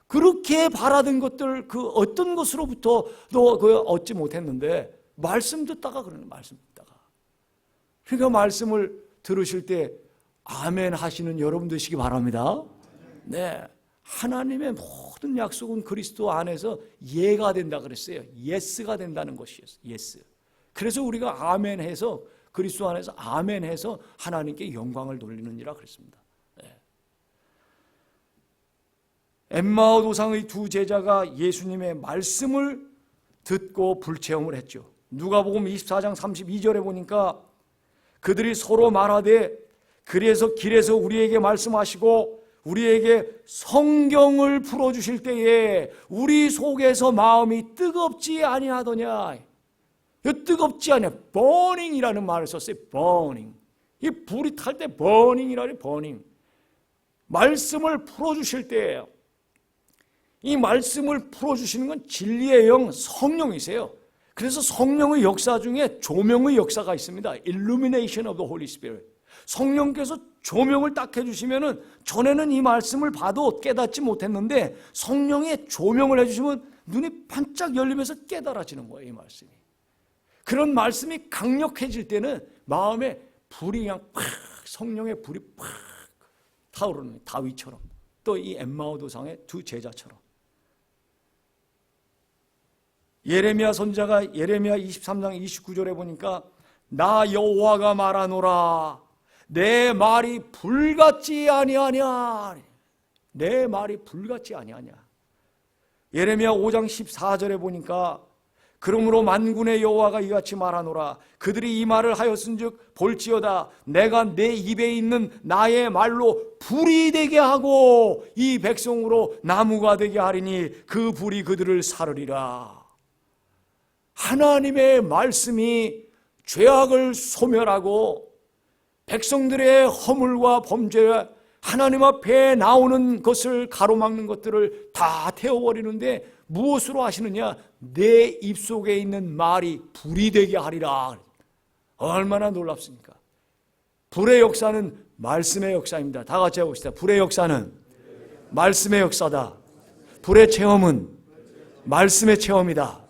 그렇게 바라던 것들 그 어떤 것으로부터도 그 얻지 못했는데 말씀 듣다가 그러는, 말씀 듣다가. 그러니까 말씀을 들으실 때 아멘 하시는 여러분 되시기 바랍니다. 네, 하나님의 모든 약속은 그리스도 안에서 예가 된다 그랬어요. 예스가 된다는 것이었어요. 예스. 그래서 우리가 아멘 해서 그리스도 안에서 아멘 해서 하나님께 영광을 돌리느니라 그랬습니다. 네. 엠마오 도상의 두 제자가 예수님의 말씀을 듣고 불체험을 했죠. 누가복음 24장 32절에 보니까 그들이 서로 말하되 그래서 길에서 우리에게 말씀하시고 우리에게 성경을 풀어주실 때에 우리 속에서 마음이 뜨겁지 아니하더냐. 이 뜨겁지 않냐. burning이라는 말을 썼어요. burning. 이 불이 탈 때 burning이라는 burning. 말씀을 풀어주실 때예요. 이 말씀을 풀어주시는 건 진리의 영 성령이세요. 그래서 성령의 역사 중에 조명의 역사가 있습니다. Illumination of the Holy Spirit. 성령께서 조명을 딱 해주시면은 전에는 이 말씀을 봐도 깨닫지 못했는데 성령의 조명을 해주시면 눈이 반짝 열리면서 깨달아지는 거예요. 이 말씀이. 그런 말씀이 강력해질 때는 마음에 불이 그냥 팍 성령의 불이 팍 타오르는 다윗처럼 또 이 엠마오 도상의 두 제자처럼. 예레미야 선지자가 예레미야 23장 29절에 보니까 나 여호와가 말하노라 내 말이 불같지 아니하냐. 내 말이 불같지 아니하냐. 예레미야 5장 14절에 보니까 그러므로 만군의 여호와가 이같이 말하노라 그들이 이 말을 하였은즉 볼지어다 내가 내 입에 있는 나의 말로 불이 되게 하고 이 백성으로 나무가 되게 하리니 그 불이 그들을 사르리라. 하나님의 말씀이 죄악을 소멸하고 백성들의 허물과 범죄 하나님 앞에 나오는 것을 가로막는 것들을 다 태워버리는데 무엇으로 하시느냐? 내 입속에 있는 말이 불이 되게 하리라. 얼마나 놀랍습니까? 불의 역사는 말씀의 역사입니다. 다 같이 해봅시다. 불의 역사는 말씀의 역사다. 불의 체험은 말씀의 체험이다.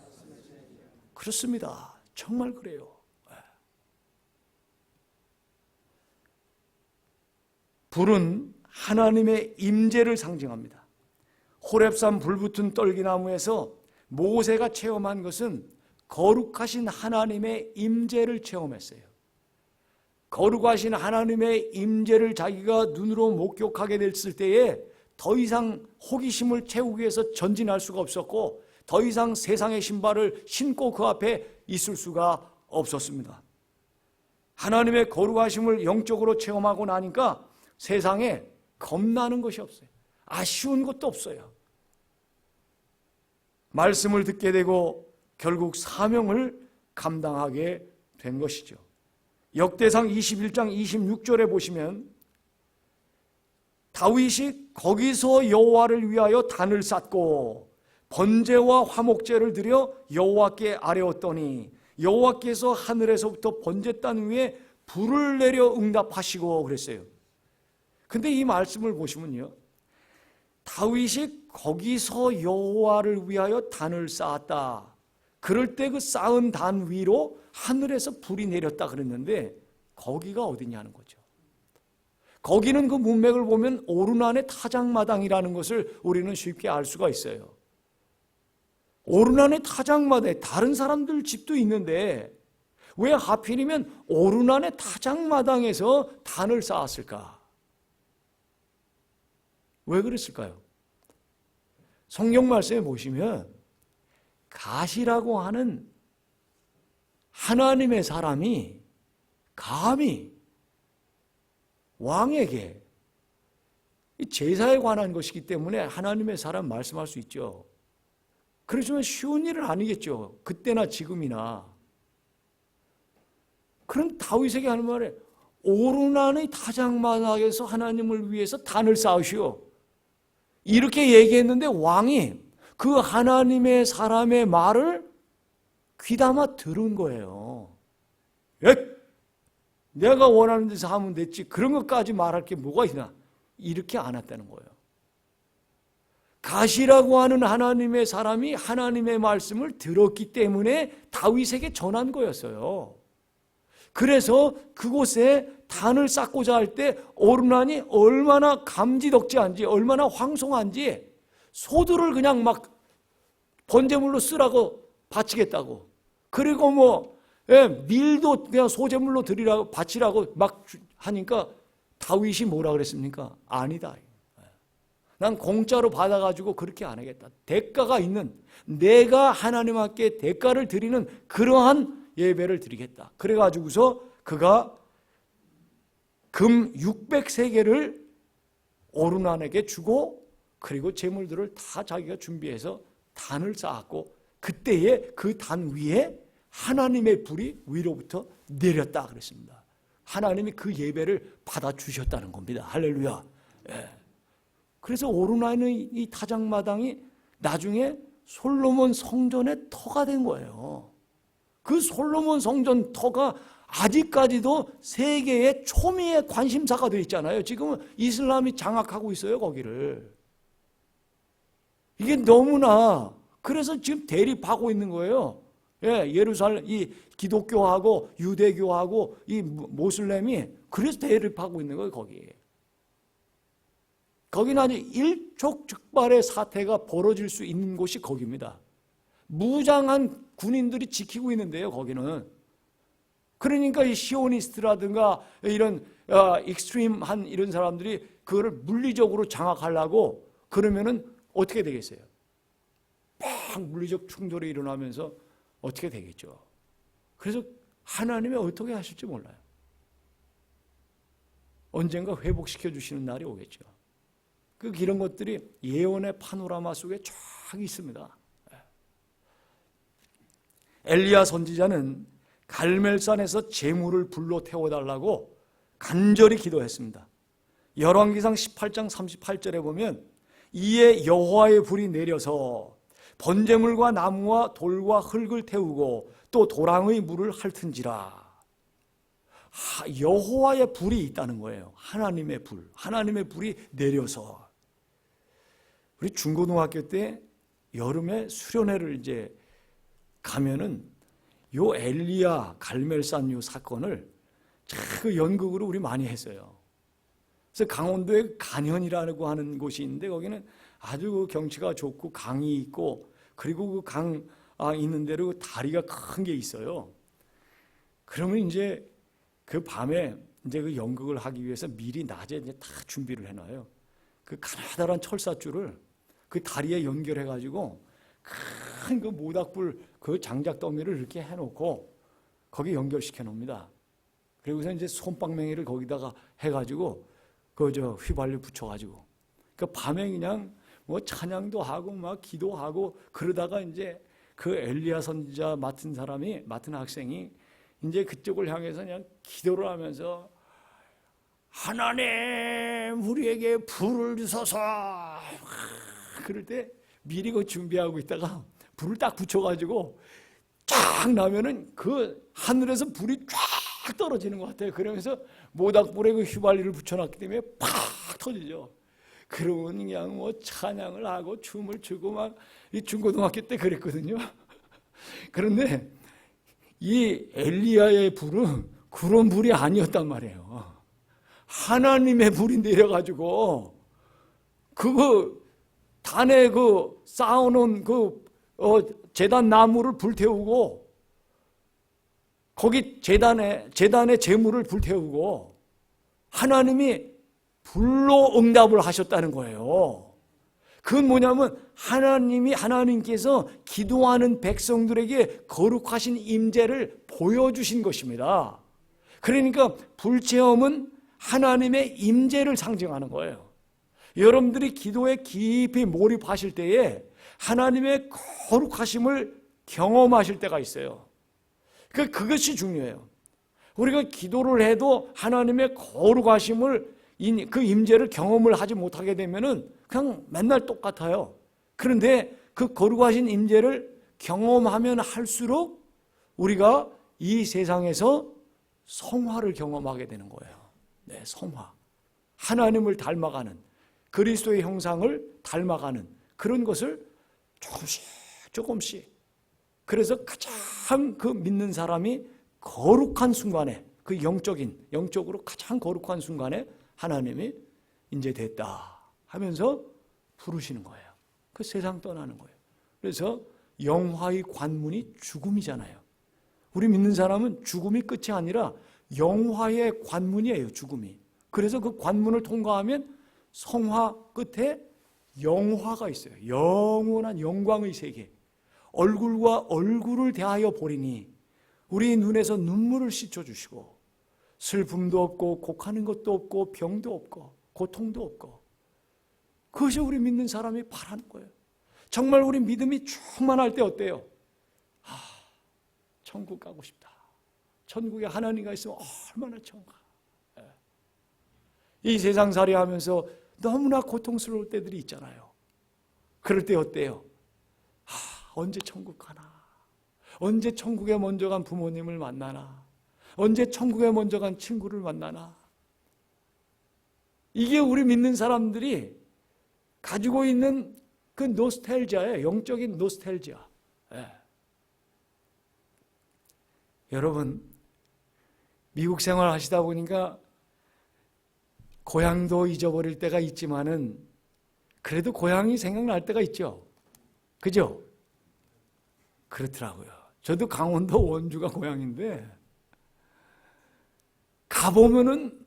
그렇습니다. 정말 그래요. 불은 하나님의 임재를 상징합니다. 호렙산 불붙은 떨기나무에서 모세가 체험한 것은 거룩하신 하나님의 임재를 체험했어요. 거룩하신 하나님의 임재를 자기가 눈으로 목격하게 됐을 때에 더 이상 호기심을 채우기 위해서 전진할 수가 없었고 더 이상 세상의 신발을 신고 그 앞에 있을 수가 없었습니다. 하나님의 거룩하심을 영적으로 체험하고 나니까 세상에 겁나는 것이 없어요. 아쉬운 것도 없어요. 말씀을 듣게 되고 결국 사명을 감당하게 된 것이죠. 역대상 21장 26절에 보시면 다윗이 거기서 여호와를 위하여 단을 쌓고 번제와 화목제를 드려 여호와께 아뢰었더니 여호와께서 하늘에서부터 번제단 위에 불을 내려 응답하시고 그랬어요. 근데 이 말씀을 보시면요, 다윗이 거기서 여호와를 위하여 단을 쌓았다. 그럴 때 그 쌓은 단 위로 하늘에서 불이 내렸다 그랬는데 거기가 어디냐는 거죠. 거기는 그 문맥을 보면 오르난의 타작마당이라는 것을 우리는 쉽게 알 수가 있어요. 오르난의 타작마당에 다른 사람들 집도 있는데 왜 하필이면 오르난의 타작마당에서 단을 쌓았을까? 왜 그랬을까요? 성경 말씀에 보시면 갓이라고 하는 하나님의 사람이 감히 왕에게 제사에 관한 것이기 때문에 하나님의 사람 말씀할 수 있죠. 그렇지만 쉬운 일은 아니겠죠. 그때나 지금이나. 그럼 다윗에게 하는 말에 오르난의 타작마당에서 하나님을 위해서 단을 쌓으시오. 이렇게 얘기했는데 왕이 그 하나님의 사람의 말을 귀담아 들은 거예요. 내가 원하는 데서 하면 됐지 그런 것까지 말할 게 뭐가 있나? 이렇게 안 했다는 거예요. 갓이라고 하는 하나님의 사람이 하나님의 말씀을 들었기 때문에 다윗에게 전한 거였어요. 그래서 그곳에 단을 쌓고자 할 때 어른아니 얼마나 감지덕지한지 얼마나 황송한지 소들을 그냥 막 번제물로 쓰라고 바치겠다고, 그리고 뭐 밀도 그냥 소제물로 드리라고 바치라고 막 하니까 다윗이 뭐라 그랬습니까? 아니다. 난 공짜로 받아가지고 그렇게 안 하겠다. 대가가 있는, 내가 하나님 앞에 대가를 드리는 그러한 예배를 드리겠다. 그래가지고서 그가 금 600세겔을 어른안에게 주고, 그리고 재물들을 다 자기가 준비해서 단을 쌓았고, 그때에 그 단 위에 하나님의 불이 위로부터 내렸다 그랬습니다. 하나님이 그 예배를 받아주셨다는 겁니다. 할렐루야. 예. 그래서 오르나는 이 타작마당이 나중에 솔로몬 성전의 터가 된 거예요. 그 솔로몬 성전 터가 아직까지도 세계의 초미의 관심사가 되어 있잖아요. 지금은 이슬람이 장악하고 있어요, 거기를. 이게 너무나, 그래서 지금 대립하고 있는 거예요. 예, 예루살렘, 이 기독교하고 유대교하고 이 모슬렘이 그래서 대립하고 있는 거예요, 거기. 거기는 아주 일촉즉발의 사태가 벌어질 수 있는 곳이 거기입니다. 무장한 군인들이 지키고 있는데요, 거기는. 그러니까 이 시오니스트라든가 이런 익스트림한 이런 사람들이 그거를 물리적으로 장악하려고 그러면은 어떻게 되겠어요? 막 물리적 충돌이 일어나면서 어떻게 되겠죠? 그래서 하나님이 어떻게 하실지 몰라요. 언젠가 회복시켜 주시는 날이 오겠죠. 이런 것들이 예언의 파노라마 속에 쫙 있습니다. 엘리야 선지자는 갈멜산에서 재물을 불로 태워달라고 간절히 기도했습니다. 열왕기상 18장 38절에 보면 이에 여호와의 불이 내려서 번제물과 나무와 돌과 흙을 태우고 또 도랑의 물을 핥은지라. 여호와의 불이 있다는 거예요. 하나님의 불, 하나님의 불이 내려서. 우리 중고등학교 때 여름에 수련회를 이제 가면은 요 엘리야 갈멜산 요 사건을 그 연극으로 우리 많이 했어요. 그래서 강원도에 간현이라고 하는 곳이 있는데 거기는 아주 그 경치가 좋고 강이 있고, 그리고 그 강 있는 대로 다리가 큰 게 있어요. 그러면 이제 그 밤에 이제 그 연극을 하기 위해서 미리 낮에 이제 다 준비를 해놔요. 그 가나다란 철사줄을 그 다리에 연결해 가지고 큰 그 모닥불 그 장작 더미를 이렇게 해놓고 거기 연결시켜 놓습니다. 그리고서 이제 솜방맹이를 거기다가 해가지고 그 휘발유 붙여가지고 그 밤에 그냥 뭐 찬양도 하고 막 기도하고 그러다가 이제 그 엘리야 선지자 맡은 학생이 이제 그쪽을 향해서 그냥 기도를 하면서 하나님 우리에게 불을 주소서. 그럴 때 미리 그 준비하고 있다가 불을 딱 붙여가지고 쫙 나면은 그 하늘에서 불이 쫙 떨어지는 것 같아요. 그러면서 모닥불에 그 휘발유를 붙여놨기 때문에 팍 터지죠. 그러면 그냥 뭐 찬양을 하고 춤을 추고 막 이 중고등학교 때 그랬거든요. 그런데 이 엘리야의 불은 그런 불이 아니었단 말이에요. 하나님의 불이 내려가지고 그거 단에 그 쌓아놓은 그 제단 나무를 불태우고 거기 제단에 재물을 불태우고 하나님이 불로 응답을 하셨다는 거예요. 그건 뭐냐면 하나님께서 기도하는 백성들에게 거룩하신 임재를 보여주신 것입니다. 그러니까 불체험은 하나님의 임재를 상징하는 거예요. 여러분들이 기도에 깊이 몰입하실 때에 하나님의 거룩하심을 경험하실 때가 있어요. 그것이 중요해요. 우리가 기도를 해도 하나님의 거룩하심을 그 임재를 경험을 하지 못하게 되면은 그냥 맨날 똑같아요. 그런데 그 거룩하신 임재를 경험하면 할수록 우리가 이 세상에서 성화를 경험하게 되는 거예요. 네, 성화. 하나님을 닮아가는, 그리스도의 형상을 닮아가는 그런 것을 조금씩. 그래서 가장 그 믿는 사람이 거룩한 순간에, 그 영적으로 가장 거룩한 순간에 하나님이 이제 됐다 하면서 부르시는 거예요. 그 세상 떠나는 거예요. 그래서 영화의 관문이 죽음이잖아요. 우리 믿는 사람은 죽음이 끝이 아니라 영화의 관문이에요, 죽음이. 그래서 그 관문을 통과하면 성화 끝에 영화가 있어요. 영원한 영광의 세계. 얼굴과 얼굴을 대하여 보리니 우리 눈에서 눈물을 씻어주시고 슬픔도 없고 곡하는 것도 없고 병도 없고 고통도 없고, 그것이 우리 믿는 사람이 바라는 거예요. 정말 우리 믿음이 충만할 때 어때요? 천국 가고 싶다. 천국에 하나님과 있으면 얼마나 좋은가. 이 세상살이 하면서 너무나 고통스러울 때들이 있잖아요. 그럴 때 어때요? 언제 천국 가나? 언제 천국에 먼저 간 부모님을 만나나? 언제 천국에 먼저 간 친구를 만나나? 이게 우리 믿는 사람들이 가지고 있는 그 노스텔지아예요. 영적인 노스텔지아. 여러분, 미국 생활 하시다 보니까 고향도 잊어버릴 때가 있지만은 그래도 고향이 생각날 때가 있죠. 그죠? 그렇더라고요. 저도 강원도 원주가 고향인데 가보면은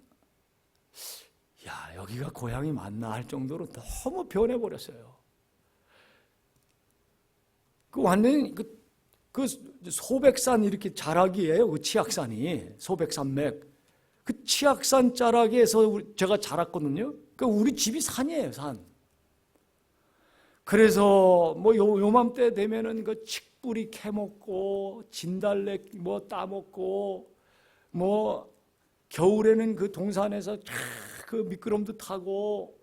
야, 여기가 고향이 맞나 할 정도로 너무 변해버렸어요. 그 완전히 그 소백산 이렇게 자락이에요. 그 치악산이 소백산맥. 그 치악산 자락에서 제가 자랐거든요. 그 우리 집이 산이에요, 산. 그래서 뭐 요맘때 되면은 그 칡뿌리 캐먹고 진달래 뭐 따먹고 뭐 겨울에는 그 동산에서 그 미끄럼도 타고,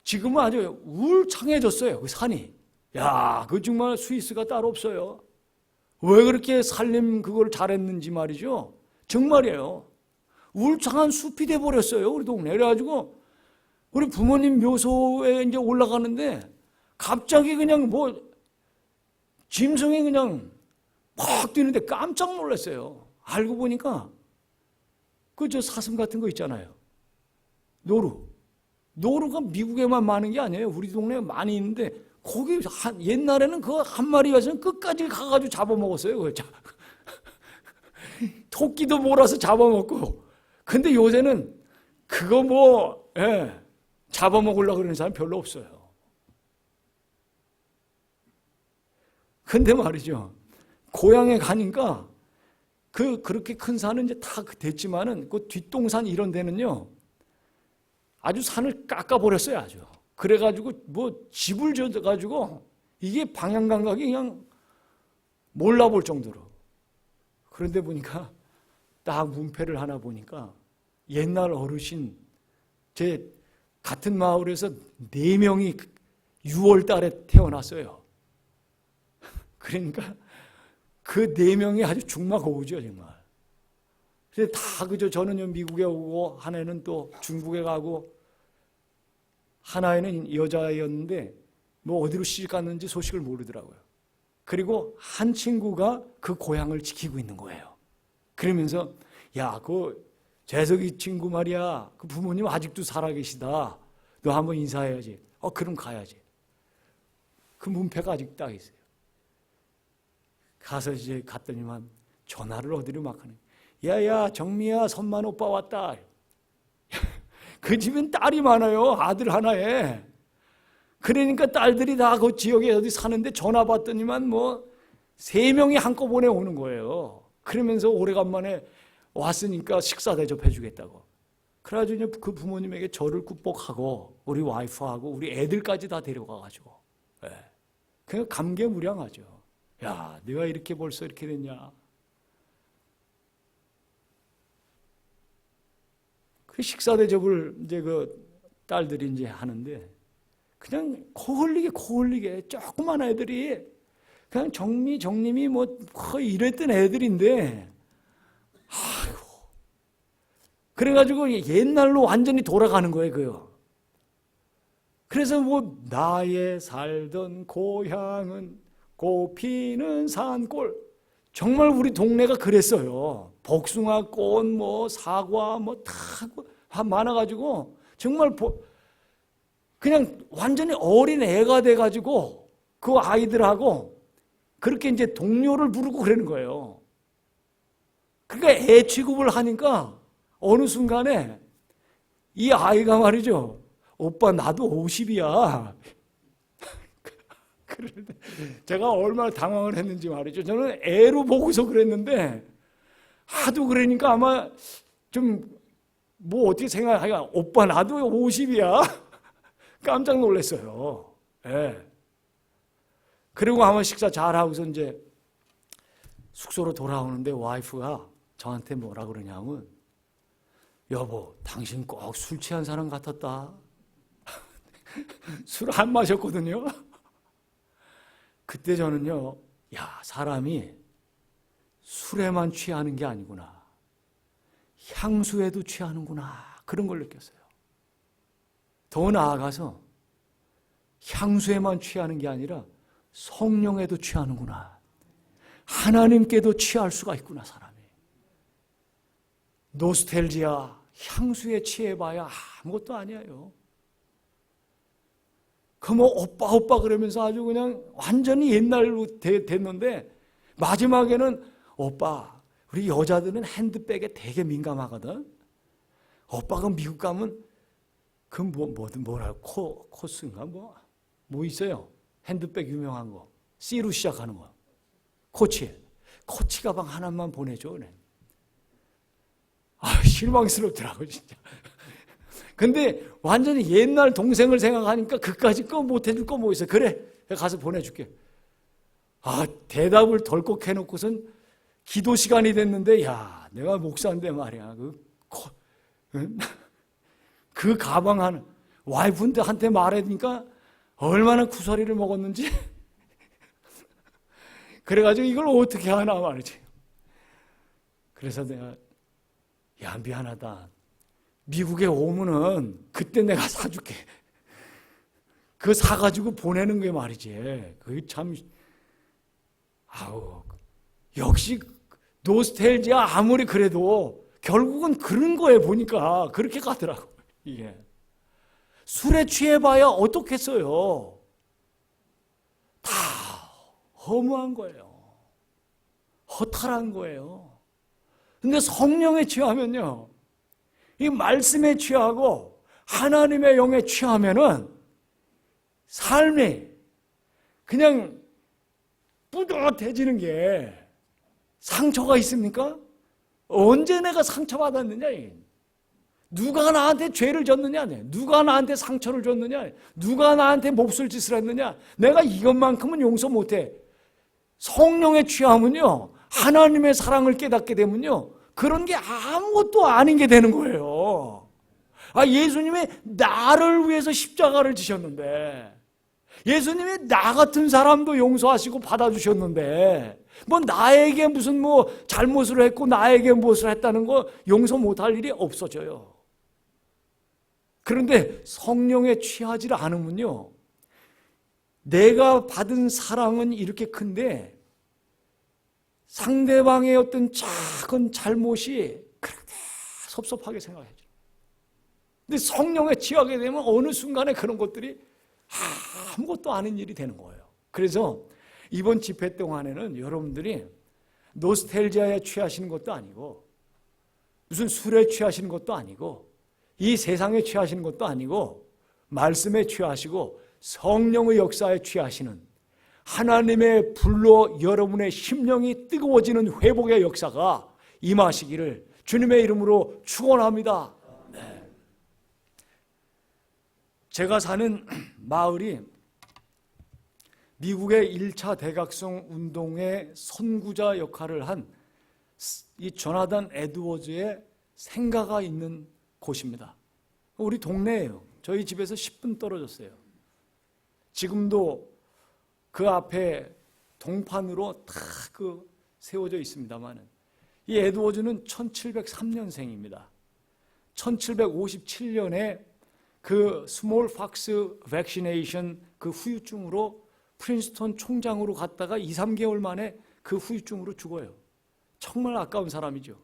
지금은 아주 울창해졌어요, 그 산이. 야, 그 정말 스위스가 따로 없어요. 왜 그렇게 살림 그걸 잘했는지 말이죠. 정말이에요. 울창한 숲이 돼버렸어요, 우리 동네. 그래가지고 우리 부모님 묘소에 이제 올라가는데 갑자기 그냥 뭐 짐승이 그냥 팍 뛰는데 깜짝 놀랐어요. 알고 보니까 그 저 사슴 같은 거 있잖아요. 노루가 미국에만 많은 게 아니에요. 우리 동네에 많이 있는데 거기 옛날에는 그 한 마리가서 끝까지 가가지고 잡아먹었어요. 토끼도 몰아서 잡아먹고. 근데 요새는 그거 뭐 잡아먹으려고 그러는 사람 별로 없어요. 근데 말이죠, 고향에 가니까 그렇게 큰 산은 이제 다 됐지만은 그 뒷동산 이런 데는요 아주 산을 깎아버렸어요. 아주. 그래가지고 뭐 집을 지어가지고 이게 방향 감각이 그냥 몰라볼 정도로. 그런데 보니까 딱 문패를 하나 보니까 옛날 어르신, 제 같은 마을에서 4명이 6월 달에 태어났어요. 그러니까 그 4명이 아주 중마고우죠, 정말. 그래서 다 그저 저는 미국에 오고 하나는 또 중국에 가고, 하나에는 여자였는데 뭐 어디로 시집 갔는지 소식을 모르더라고요. 그리고 한 친구가 그 고향을 지키고 있는 거예요. 그러면서 야, 그 재석이 친구 말이야, 그 부모님 아직도 살아계시다. 너 한번 인사해야지. 그럼 가야지. 그 문패가 아직 딱 있어요. 가서 이제 갔더니만 전화를 어디로 막 하는. 야야, 정미야, 선만 오빠 왔다. 그 집엔 딸이 많아요. 아들 하나에. 그러니까 딸들이 다 그 지역에 어디 사는데 전화 받더니만 뭐 3명이 한꺼번에 오는 거예요. 그러면서 오래간만에 왔으니까 식사 대접해 주겠다고. 그래가지고 그 부모님에게 저를 꾹복하고 우리 와이프하고 우리 애들까지 다 데려가가지고. 그냥 감개무량하죠. 야, 내가 이렇게 벌써 이렇게 됐냐. 그 식사 대접을 이제 그 딸들이 이제 하는데 그냥 코 흘리게 조그만 애들이 그냥 정님이 뭐 거의 이랬던 애들인데, 아이고. 그래가지고 옛날로 완전히 돌아가는 거예요, 그요. 그래서 뭐 나의 살던 고향은 꽃피는 산골, 정말 우리 동네가 그랬어요. 복숭아꽃, 뭐 사과, 뭐 다 많아가지고 정말 그냥 완전히 어린 애가 돼가지고 그 아이들하고 그렇게 이제 동료를 부르고 그러는 거예요. 그러니까 애 취급을 하니까 어느 순간에 이 아이가 말이죠. 오빠 나도 50이야. 그런데 제가 얼마나 당황을 했는지 말이죠. 저는 애로 보고서 그랬는데 하도 그러니까 아마 좀 뭐 어떻게 생각하냐. 오빠 나도 50이야. 깜짝 놀랐어요. 예. 그리고 아마 식사 잘하고서 이제 숙소로 돌아오는데 와이프가 저한테 뭐라 그러냐면 여보 당신 꼭 술 취한 사람 같았다. 술 안 마셨거든요. 그때 저는요, 야, 사람이 술에만 취하는 게 아니구나. 향수에도 취하는구나. 그런 걸 느꼈어요. 더 나아가서 향수에만 취하는 게 아니라 성령에도 취하는구나. 하나님께도 취할 수가 있구나, 사람이. 노스텔지아, 향수에 취해봐야 아무것도 아니에요. 그 뭐 오빠 그러면서 아주 그냥 완전히 옛날로 됐는데 마지막에는 오빠 우리 여자들은 핸드백에 되게 민감하거든. 오빠가 미국 가면 그 뭐라고 코스인가 뭐 있어요. 핸드백 유명한 거 C로 시작하는 거 코치 가방 하나만 보내줘. 그래. 아 실망스럽더라고 진짜. 근데 완전히 옛날 동생을 생각하니까 그까짓 거 못해줄 거 뭐 있어. 그래 가서 보내줄게. 아 대답을 덜컥 해놓고선 기도 시간이 됐는데 야 내가 목사인데 말이야 그 가방 하나 와이프한테 말하니까 얼마나 구사리를 먹었는지 그래가지고 이걸 어떻게 하나 말이지. 그래서 내가 야 미안하다. 미국에 오면은 그때 내가 사줄게. 그거 사가지고 보내는 게 말이지. 그게 참, 역시 노스텔지아 아무리 그래도 결국은 그런 거에 보니까 그렇게 가더라고. 이게 술에 취해봐야 어떻겠어요. 다 허무한 거예요. 허탈한 거예요. 근데 성령에 취하면요. 이 말씀에 취하고 하나님의 영에 취하면은 삶이 그냥 뿌듯해지는 게 상처가 있습니까? 언제 내가 상처받았느냐? 누가 나한테 죄를 졌느냐? 누가 나한테 상처를 줬느냐? 누가 나한테 몹쓸 짓을 했느냐? 내가 이것만큼은 용서 못해. 성령에 취하면요. 하나님의 사랑을 깨닫게 되면요. 그런 게 아무것도 아닌 게 되는 거예요. 예수님이 나를 위해서 십자가를 지셨는데 예수님이 나 같은 사람도 용서하시고 받아주셨는데 뭐 나에게 무슨 뭐 잘못을 했고 나에게 무엇을 했다는 거 용서 못할 일이 없어져요. 그런데 성령에 취하지 않으면요. 내가 받은 사랑은 이렇게 큰데 상대방의 어떤 작은 잘못이 그렇게 섭섭하게 생각해요. 근데 성령에 취하게 되면 어느 순간에 그런 것들이 아무것도 아닌 일이 되는 거예요. 그래서 이번 집회 동안에는 여러분들이 노스텔지아에 취하시는 것도 아니고 무슨 술에 취하시는 것도 아니고 이 세상에 취하시는 것도 아니고 말씀에 취하시고 성령의 역사에 취하시는 하나님의 불로 여러분의 심령이 뜨거워지는 회복의 역사가 임하시기를 주님의 이름으로 축원합니다. 네. 제가 사는 마을이 미국의 1차 대각성 운동의 선구자 역할을 한 이 조나단 에드워즈의 생가가 있는 곳입니다. 우리 동네예요. 저희 집에서 10분 떨어졌어요. 지금도 그 앞에 동판으로 다 세워져 있습니다만 이 에드워즈는 1703년생입니다. 1757년에 그 스몰 팍스 백시네이션 그 후유증으로 프린스턴 총장으로 갔다가 2, 3개월 만에 그 후유증으로 죽어요. 정말 아까운 사람이죠.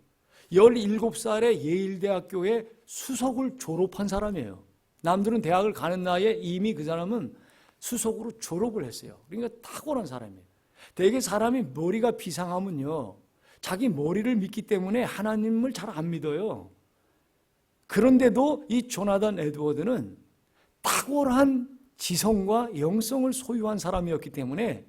17살에 예일대학교에 수석을 졸업한 사람이에요. 남들은 대학을 가는 나이에 이미 그 사람은 수석으로 졸업을 했어요. 그러니까 탁월한 사람이에요. 대개 사람이 머리가 비상하면요, 자기 머리를 믿기 때문에 하나님을 잘 안 믿어요. 그런데도 이 조나단 에드워드는 탁월한 지성과 영성을 소유한 사람이었기 때문에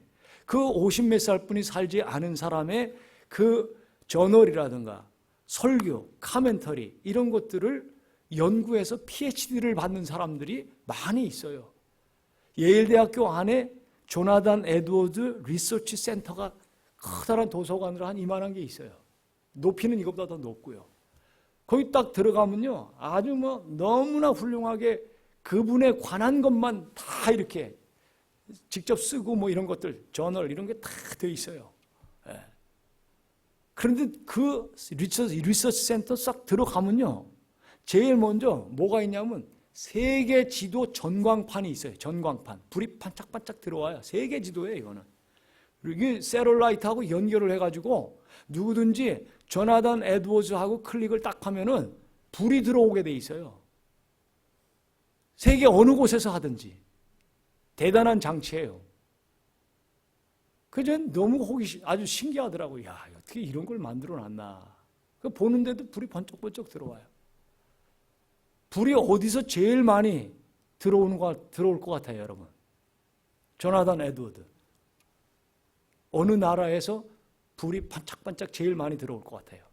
그 50몇 살뿐이 살지 않은 사람의 그 저널이라든가 설교, 카멘터리 이런 것들을 연구해서 PhD를 받는 사람들이 많이 있어요. 예일대학교 안에 조나단 에드워드 리서치 센터가 커다란 도서관으로 한 이만한 게 있어요. 높이는 이것보다 더 높고요. 거기 딱 들어가면요, 아주 뭐 너무나 훌륭하게 그분에 관한 것만 다 이렇게 직접 쓰고 뭐 이런 것들, 저널 이런 게 다 돼 있어요. 예. 그런데 그 리서치 센터 싹 들어가면요, 제일 먼저 뭐가 있냐면 세계 지도 전광판이 있어요. 전광판. 불이 반짝반짝 들어와요. 세계 지도예요, 이거는. 이게 세럴라이트하고 연결을 해가지고 누구든지 조나단 에드워즈하고 클릭을 딱 하면은 불이 들어오게 돼 있어요. 세계 어느 곳에서 하든지. 대단한 장치예요. 그저 너무 아주 신기하더라고요. 야, 어떻게 이런 걸 만들어 놨나. 그 보는데도 불이 번쩍번쩍 들어와요. 불이 어디서 제일 많이 들어올 것 같아요, 여러분? 조나단 에드워드. 어느 나라에서 불이 반짝반짝 제일 많이 들어올 것 같아요?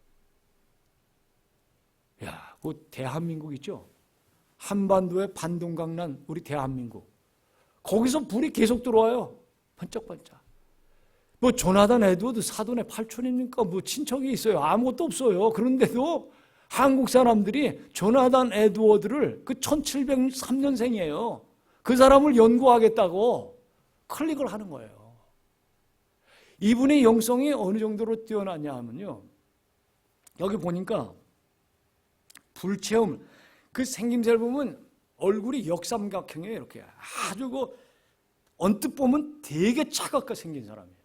야, 그 대한민국 있죠? 한반도의 반동강난 우리 대한민국. 거기서 불이 계속 들어와요. 반짝반짝. 뭐 조나단 에드워드 사돈의 팔촌입니까? 뭐 친척이 있어요. 아무것도 없어요. 그런데도 한국 사람들이 조나단 에드워드를 그 1703년생이에요. 그 사람을 연구하겠다고 클릭을 하는 거예요. 이분의 영성이 어느 정도로 뛰어나냐 하면요, 여기 보니까 불체험, 그 생김새를 보면 얼굴이 역삼각형이에요. 이렇게 아주 그 언뜻 보면 되게 차갑게 생긴 사람이에요.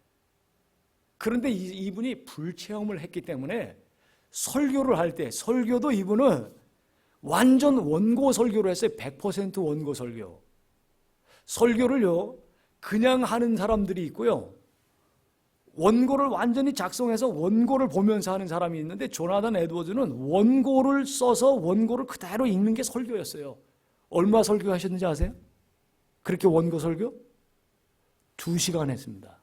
그런데 이분이 불체험을 했기 때문에 설교를 할 때, 설교도 이분은 완전 원고 설교를 했어요. 100% 원고 설교. 설교를요, 그냥 하는 사람들이 있고요, 원고를 완전히 작성해서 원고를 보면서 하는 사람이 있는데, 조나단 에드워즈는 원고를 써서 원고를 그대로 읽는 게 설교였어요. 얼마 설교하셨는지 아세요? 그렇게 원고 설교? 2시간 했습니다.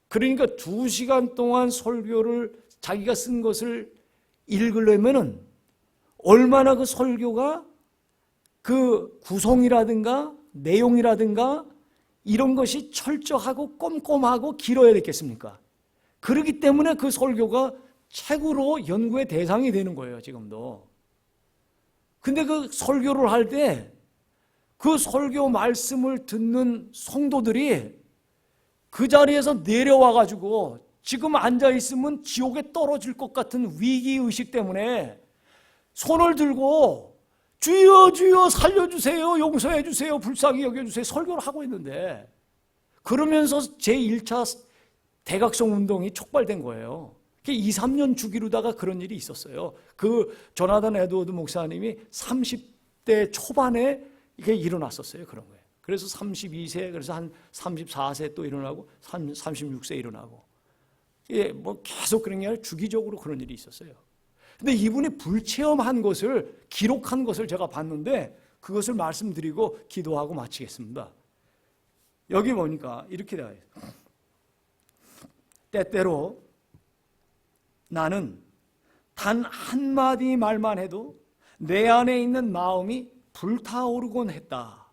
그러니까 2시간 동안 설교를 자기가 쓴 것을 읽으려면은 얼마나 그 설교가 그 구성이라든가 내용이라든가 이런 것이 철저하고 꼼꼼하고 길어야 되겠습니까? 그렇기 때문에 그 설교가 책으로 연구의 대상이 되는 거예요, 지금도. 근데 그 설교를 할 때 그 설교 말씀을 듣는 성도들이 그 자리에서 내려와가지고 지금 앉아있으면 지옥에 떨어질 것 같은 위기의식 때문에 손을 들고 주여 주여 살려주세요, 용서해 주세요, 불쌍히 여겨주세요 설교를 하고 있는데, 그러면서 제1차 대각성 운동이 촉발된 거예요. 2, 3년 주기로다가 그런 일이 있었어요. 그 조나단 에드워드 목사님이 30대 초반에 이게 일어났었어요. 그런 거예요. 그래서 32세, 그래서 한 34세 또 일어나고 36세 일어나고, 예, 뭐 계속 그런 게 아니라 주기적으로 그런 일이 있었어요. 근데 이분이 불체험한 것을, 기록한 것을 제가 봤는데, 그것을 말씀드리고 기도하고 마치겠습니다. 여기 보니까 이렇게 되어 있어요. 때때로 나는 단 한마디 말만 해도 내 안에 있는 마음이 불타오르곤 했다.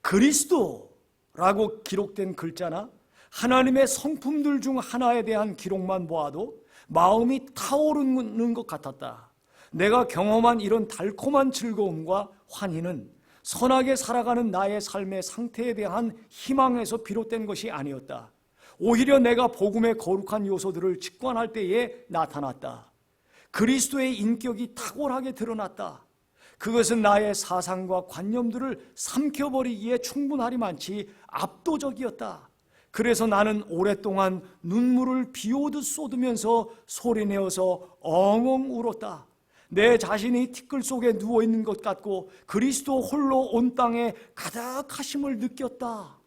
그리스도라고 기록된 글자나 하나님의 성품들 중 하나에 대한 기록만 보아도 마음이 타오르는 것 같았다. 내가 경험한 이런 달콤한 즐거움과 환희는 선하게 살아가는 나의 삶의 상태에 대한 희망에서 비롯된 것이 아니었다. 오히려 내가 복음의 거룩한 요소들을 직관할 때에 나타났다. 그리스도의 인격이 탁월하게 드러났다. 그것은 나의 사상과 관념들을 삼켜버리기에 충분하리만치 압도적이었다. 그래서 나는 오랫동안 눈물을 비오듯 쏟으면서 소리내어서 엉엉 울었다. 내 자신이 티끌 속에 누워있는 것 같고 그리스도 홀로 온 땅에 가득하심을 느꼈다.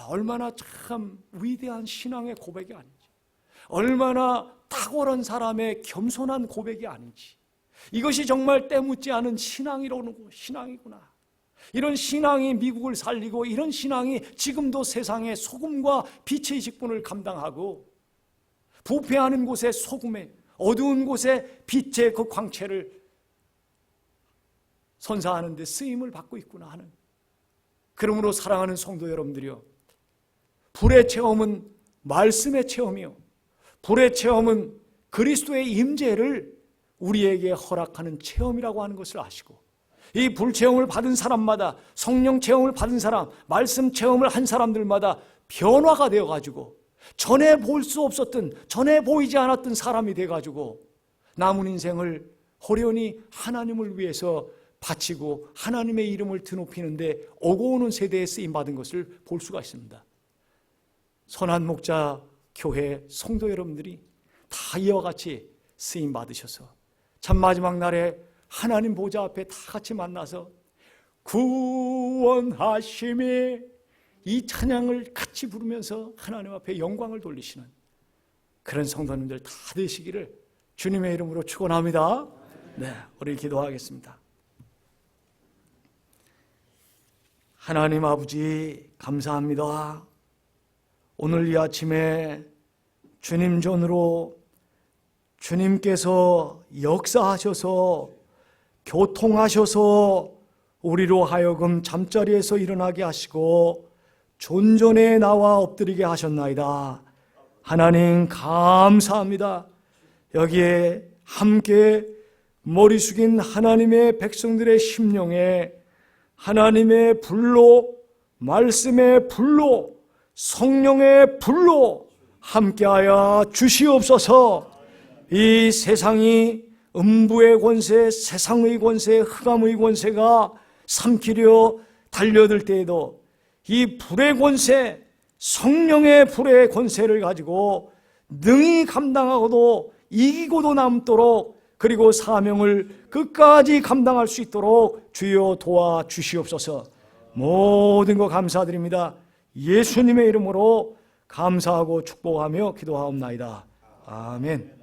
얼마나 참 위대한 신앙의 고백이 아닌지, 얼마나 탁월한 사람의 겸손한 고백이 아닌지, 이것이 정말 때묻지 않은 신앙이구나. 이런 신앙이 미국을 살리고, 이런 신앙이 지금도 세상의 소금과 빛의 직분을 감당하고, 부패하는 곳에 소금에, 어두운 곳에 빛의 그 광채를 선사하는 데 쓰임을 받고 있구나 하는. 그러므로 사랑하는 성도 여러분들이요, 불의 체험은 말씀의 체험이요, 불의 체험은 그리스도의 임재를 우리에게 허락하는 체험이라고 하는 것을 아시고, 이 불체험을 받은 사람마다, 성령 체험을 받은 사람, 말씀 체험을 한 사람들마다 변화가 되어가지고 전에 볼 수 없었던, 전에 보이지 않았던 사람이 돼가지고 남은 인생을 호련히 하나님을 위해서 바치고 하나님의 이름을 드높이는데 오고 오는 세대에 쓰임받은 것을 볼 수가 있습니다. 선한 목자 교회 성도 여러분들이 다 이와 같이 쓰임받으셔서 참 마지막 날에 하나님 보좌 앞에 다 같이 만나서 구원하심이, 이 찬양을 같이 부르면서 하나님 앞에 영광을 돌리시는 그런 성도님들 다 되시기를 주님의 이름으로 축원합니다. 네, 우리 기도하겠습니다. 하나님 아버지 감사합니다. 오늘 이 아침에 주님 전으로 주님께서 역사하셔서 교통하셔서 우리로 하여금 잠자리에서 일어나게 하시고 존전에 나와 엎드리게 하셨나이다. 하나님 감사합니다. 여기에 함께 머리 숙인 하나님의 백성들의 심령에 하나님의 불로, 말씀의 불로, 성령의 불로 함께하여 주시옵소서. 이 세상이 음부의 권세, 세상의 권세, 흑암의 권세가 삼키려 달려들 때에도 이 불의 권세, 성령의 불의 권세를 가지고 능히 감당하고도 이기고도 남도록, 그리고 사명을 끝까지 감당할 수 있도록 주여 도와주시옵소서. 모든 것 감사드립니다. 예수님의 이름으로 감사하고 축복하며 기도하옵나이다. 아멘.